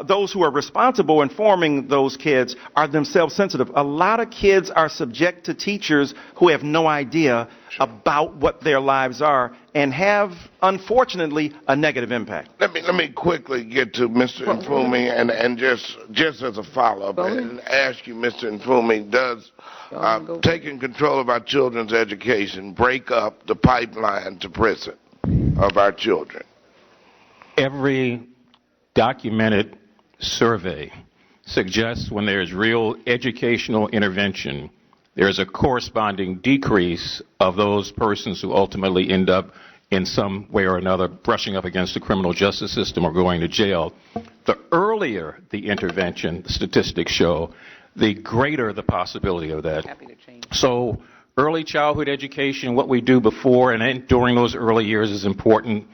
those who are responsible in forming those kids are themselves sensitive. A lot of kids are subject to teachers who have no idea about what their lives are and have, unfortunately, a negative impact. Let me quickly get to Mr. Nfumi and just as a follow-up and ask you, Mr. Nfumi, does taking control of our children's education break up the pipeline to prison of our children? Every documented survey suggests when there's real educational intervention, there's a corresponding decrease of those persons who ultimately end up in some way or another brushing up against the criminal justice system or going to jail. The earlier the intervention, the statistics show, the greater the possibility of that. So early childhood education, what we do before and during those early years is important.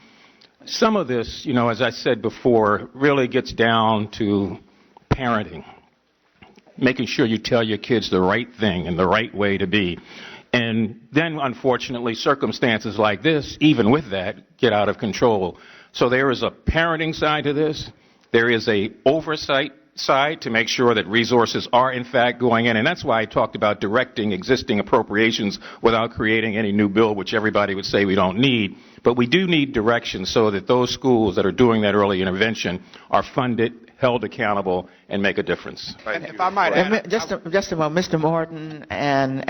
Some of this, as I said before, really gets down to parenting, making sure you tell your kids the right thing and the right way to be. And then, unfortunately, circumstances like this, even with that, get out of control. So there is a parenting side to this. There is a oversight side to make sure that resources are, in fact, going in. And that's why I talked about directing existing appropriations without creating any new bill, which everybody would say we don't need. But we do need direction so that those schools that are doing that early intervention are funded, held accountable, and make a difference. If I might add, Just a moment, Mr. Morton and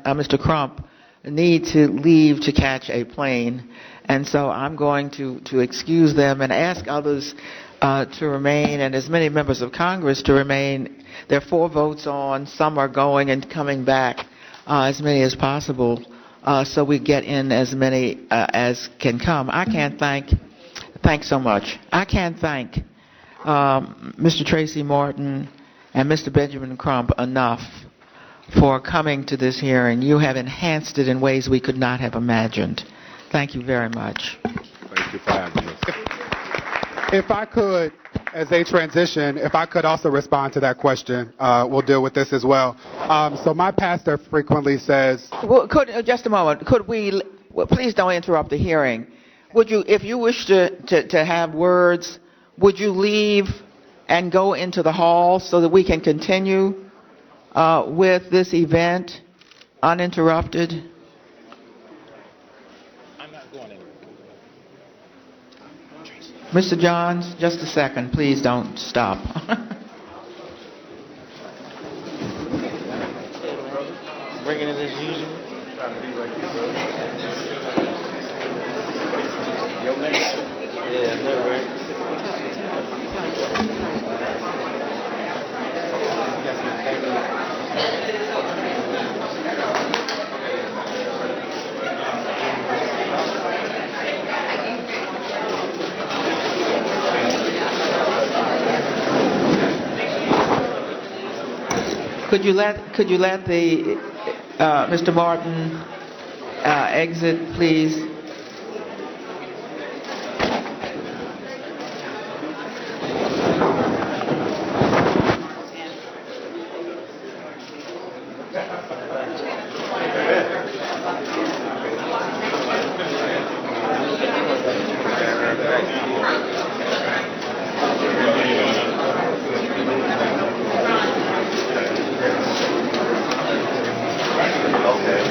Mr. Crump need to leave to catch a plane, and so I'm going to excuse them and ask others to remain, and as many members of Congress to remain. There are 4 votes on. Some are going and coming back, as many as possible, so we get in as many as can come. I can't thanks so much. I can't thank Mr. Tracy Morton and Mr. Benjamin Crump enough for coming to this hearing. You have enhanced it in ways we could not have imagined. Thank you very much. Thank you for having us. if I could, as they transition, if I could also respond to that question, we'll deal with this as well. So my pastor frequently says... Well, just a moment. Could we... Well, please don't interrupt the hearing. Would you, if you wish to have words, would you leave and go into the hall so that we can continue with this event uninterrupted? I'm not going anywhere. Mr. Johns, just a second. Please don't stop. Bringing it as usual. Yeah, no, right? Could you let the Mr. Martin exit, please? Okay.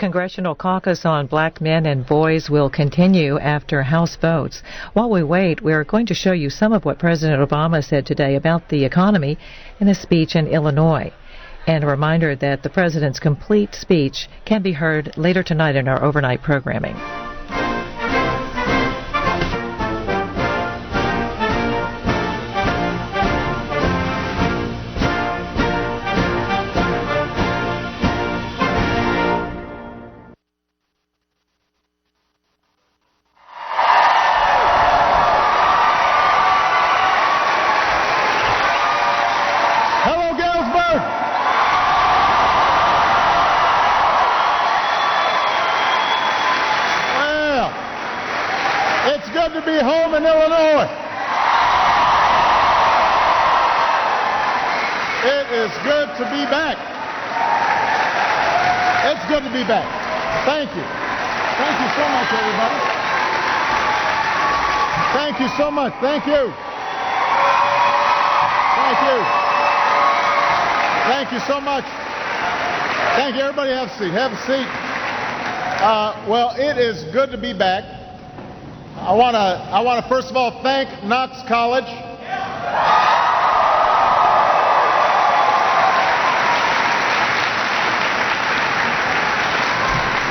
Congressional Caucus on Black Men and Boys will continue after House votes. While we wait, we're going to show you some of what President Obama said today about the economy in a speech in Illinois. And a reminder that the President's complete speech can be heard later tonight in our overnight programming. Good to be home in Illinois. It is good to be back. It's good to be back. Thank you. Thank you so much, everybody. Thank you so much. Thank you. Thank you. Thank you so much. Thank you. Everybody have a seat. Have a seat. Well, it is good to be back. I want to first of all thank Knox College.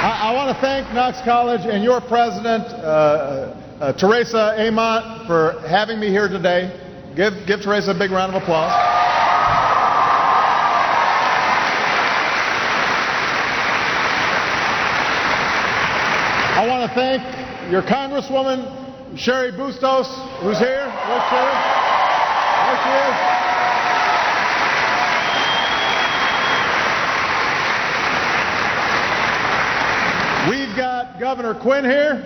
I want to thank Knox College and your president, Teresa Amont, for having me here today. Give Teresa a big round of applause. I want to thank your Congresswoman, Sherry Bustos, who's here. Where's Sherry? There she is. We've got Governor Quinn here.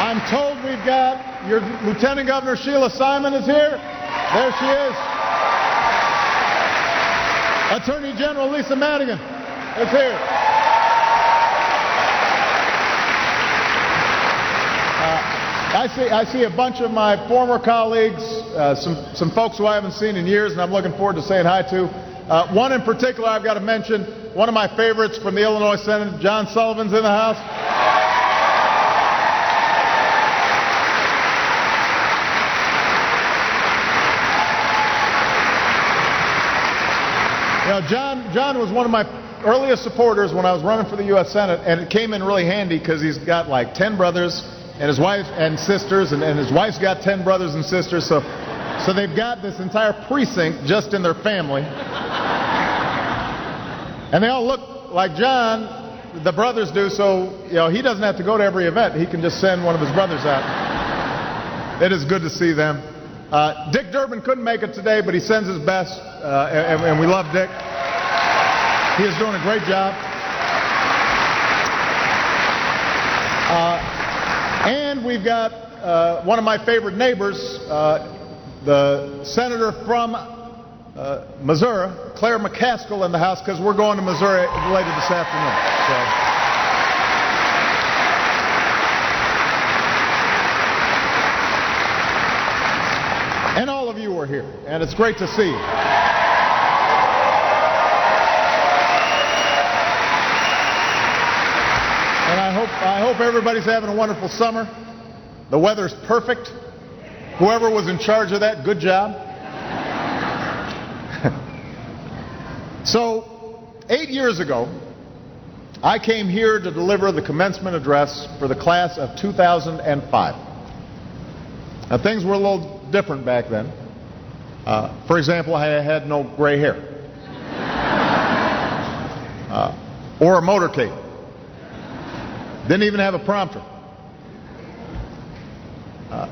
I'm told we've got your Lieutenant Governor Sheila Simon is here. There she is. Attorney General Lisa Madigan is here. I see a bunch of my former colleagues, some folks who I haven't seen in years, and I'm looking forward to saying hi to. One in particular I've got to mention, one of my favorites from the Illinois Senate, John Sullivan's in the house. You know, John was one of my earliest supporters when I was running for the U.S. Senate, and it came in really handy because he's got like 10 brothers and his wife and sisters, and his wife's got 10 brothers and sisters, so they've got this entire precinct just in their family. And they all look like John, the brothers do, so you know he doesn't have to go to every event. He can just send one of his brothers out. It is good to see them. Dick Durbin couldn't make it today, but he sends his best, and we love Dick. He is doing a great job. And we've got one of my favorite neighbors, the senator from Missouri, Claire McCaskill, in the House, because we're going to Missouri later this afternoon. And all of you are here, and it's great to see you. And I hope everybody's having a wonderful summer. The weather's perfect. Whoever was in charge of that, good job. So, 8 years ago, I came here to deliver the commencement address for the class of 2005. Now, things were a little different back then. For example, I had no gray hair. Or a motorcade. Didn't even have a prompter.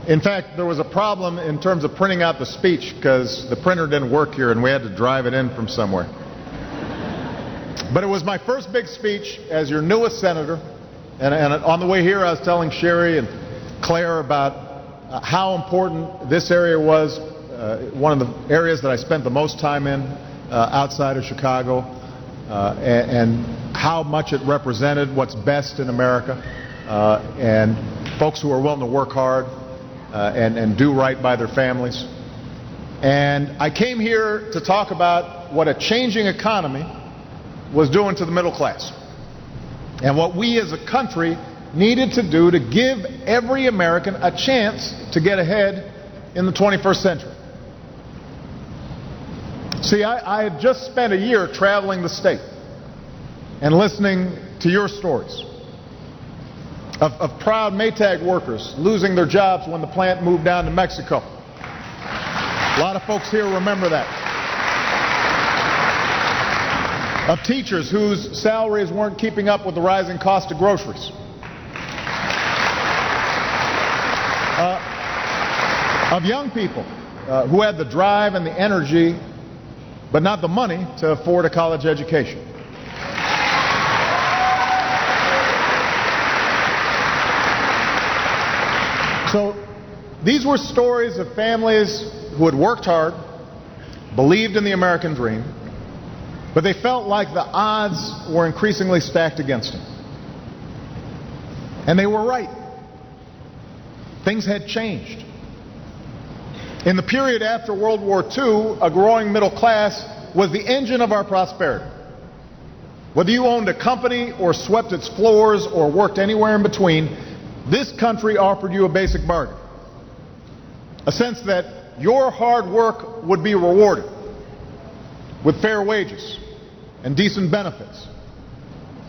In fact, there was a problem in terms of printing out the speech because the printer didn't work here and we had to drive it in from somewhere. But it was my first big speech as your newest senator, and on the way here I was telling Sherry and Claire about how important this area was, one of the areas that I spent the most time in outside of Chicago, and how much it represented what's best in America, and folks who are willing to work hard and do right by their families. And I came here to talk about what a changing economy was doing to the middle class, and what we as a country needed to do to give every American a chance to get ahead in the 21st century. See, I had just spent a year traveling the state and listening to your stories of proud Maytag workers losing their jobs when the plant moved down to Mexico. A lot of folks here remember that. Of teachers whose salaries weren't keeping up with the rising cost of groceries. Of young people who had the drive and the energy, but not the money to afford a college education. So these were stories of families who had worked hard, believed in the American dream, but they felt like the odds were increasingly stacked against them. And they were right. Things had changed. In the period after World War II, a growing middle class was the engine of our prosperity. Whether you owned a company or swept its floors or worked anywhere in between, this country offered you a basic bargain. A sense that your hard work would be rewarded with fair wages and decent benefits,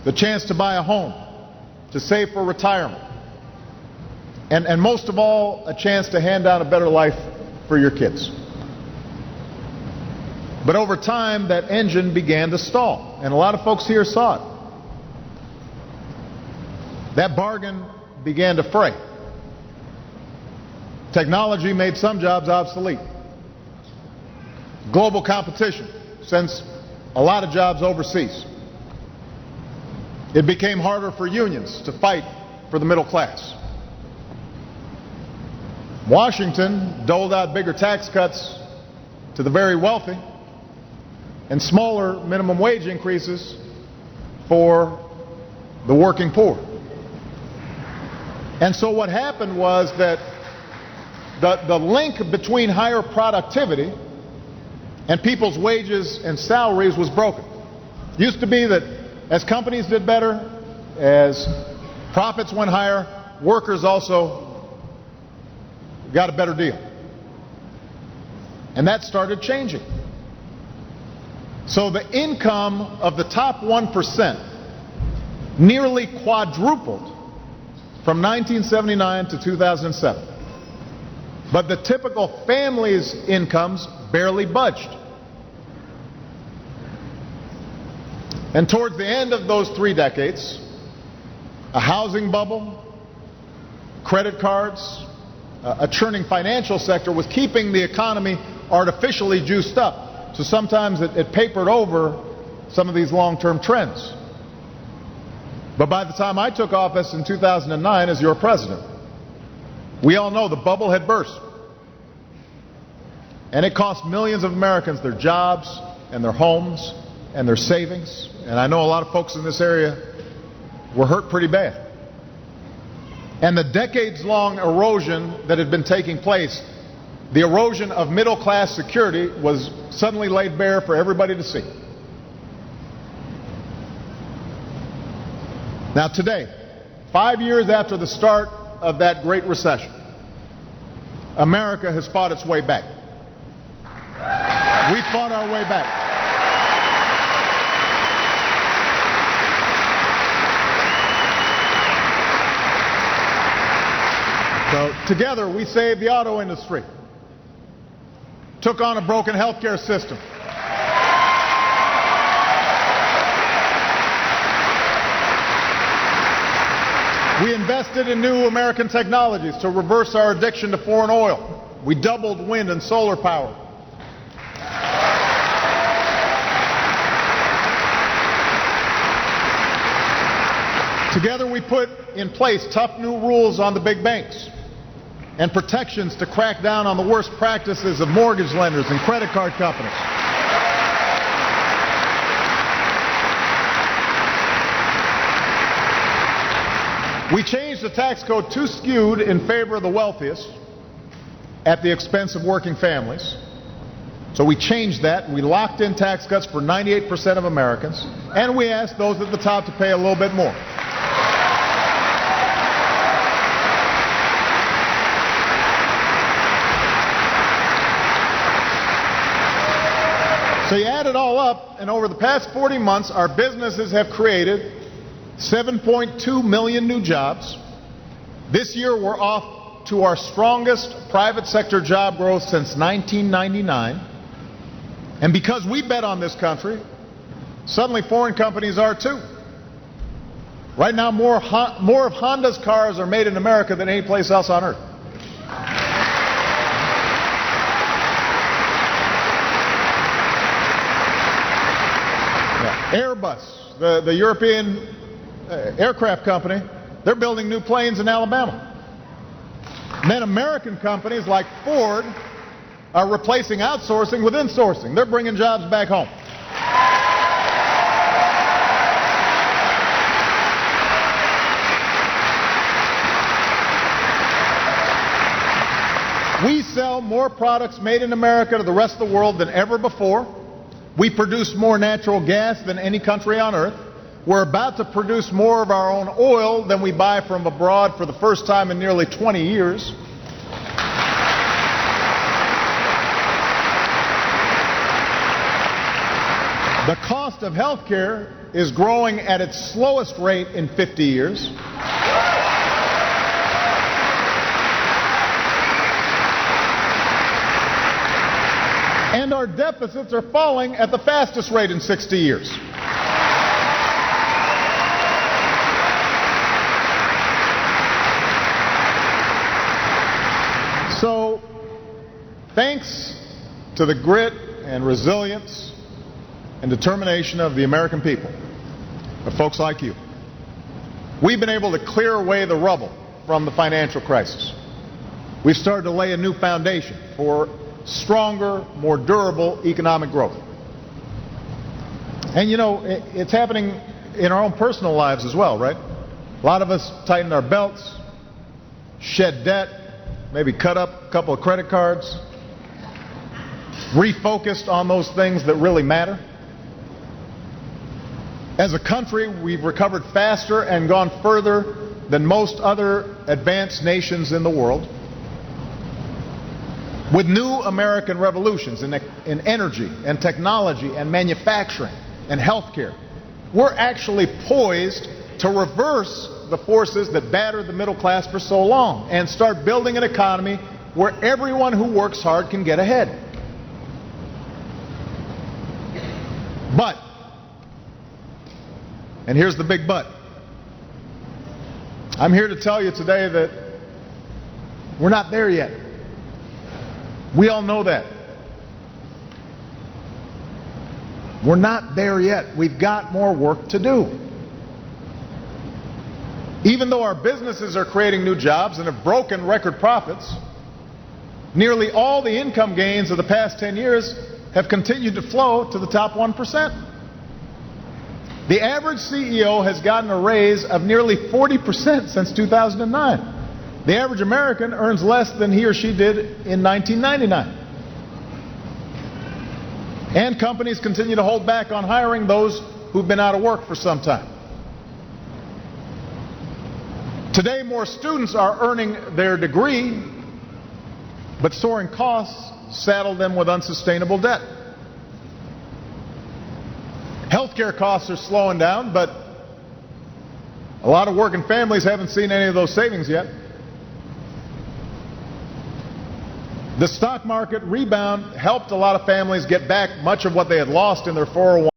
the chance to buy a home, to save for retirement, and most of all, a chance to hand down a better life for your kids. But over time, that engine began to stall, and a lot of folks here saw it. That bargain began to fray. Technology made some jobs obsolete. Global competition sends a lot of jobs overseas. It became harder for unions to fight for the middle class. Washington doled out bigger tax cuts to the very wealthy and smaller minimum wage increases for the working poor. And so what happened was that the link between higher productivity and people's wages and salaries was broken. It used to be that as companies did better, as profits went higher, workers also got a better deal. And that started changing. So the income of the top 1% nearly quadrupled from 1979 to 2007. But the typical family's incomes barely budged. And towards the end of those 3 decades, a housing bubble, credit cards, a churning financial sector was keeping the economy artificially juiced up. So sometimes it papered over some of these long-term trends. But by the time I took office in 2009 as your president, we all know the bubble had burst. And it cost millions of Americans their jobs and their homes and their savings. And I know a lot of folks in this area were hurt pretty bad. And the decades-long erosion that had been taking place, the erosion of middle-class security, was suddenly laid bare for everybody to see. Now today, 5 years after the start of that Great Recession, America has fought its way back. We fought our way back. So together we saved the auto industry, took on a broken healthcare system, we invested in new American technologies to reverse our addiction to foreign oil. We doubled wind and solar power. Together we put in place tough new rules on the big banks and protections to crack down on the worst practices of mortgage lenders and credit card companies. We changed the tax code too skewed in favor of the wealthiest at the expense of working families. So we changed that, and we locked in tax cuts for 98% of Americans, and we asked those at the top to pay a little bit more. So you add it all up, and over the past 40 months, our businesses have created 7.2 million new jobs. This year, we're off to our strongest private sector job growth since 1999. And because we bet on this country, suddenly foreign companies are too. Right now, more of Honda's cars are made in America than any place else on earth. Airbus, the European aircraft company, they're building new planes in Alabama. And then American companies like Ford are replacing outsourcing with insourcing. They're bringing jobs back home. We sell more products made in America to the rest of the world than ever before. We produce more natural gas than any country on earth. We're about to produce more of our own oil than we buy from abroad for the first time in nearly 20 years. The cost of health care is growing at its slowest rate in 50 years. And our deficits are falling at the fastest rate in 60 years. So, thanks to the grit and resilience and determination of the American people, of folks like you, we've been able to clear away the rubble from the financial crisis. We've started to lay a new foundation for stronger, more durable economic growth. And you know, it's happening in our own personal lives as well, right? A lot of us tightened our belts, shed debt, maybe cut up a couple of credit cards, refocused on those things that really matter. As a country, we've recovered faster and gone further than most other advanced nations in the world. With new American revolutions in energy and technology and manufacturing and healthcare, we're actually poised to reverse the forces that battered the middle class for so long and start building an economy where everyone who works hard can get ahead. But, and here's the big but, I'm here to tell you today that we're not there yet. We all know that. We're not there yet. We've got more work to do. Even though our businesses are creating new jobs and have broken record profits, nearly all the income gains of the past 10 years have continued to flow to the top 1%. The average CEO has gotten a raise of nearly 40% since 2009. The average American earns less than he or she did in 1999. And companies continue to hold back on hiring those who've been out of work for some time. Today, more students are earning their degree, but soaring costs saddle them with unsustainable debt. Healthcare costs are slowing down, but a lot of working families haven't seen any of those savings yet. The stock market rebound helped a lot of families get back much of what they had lost in their 401k.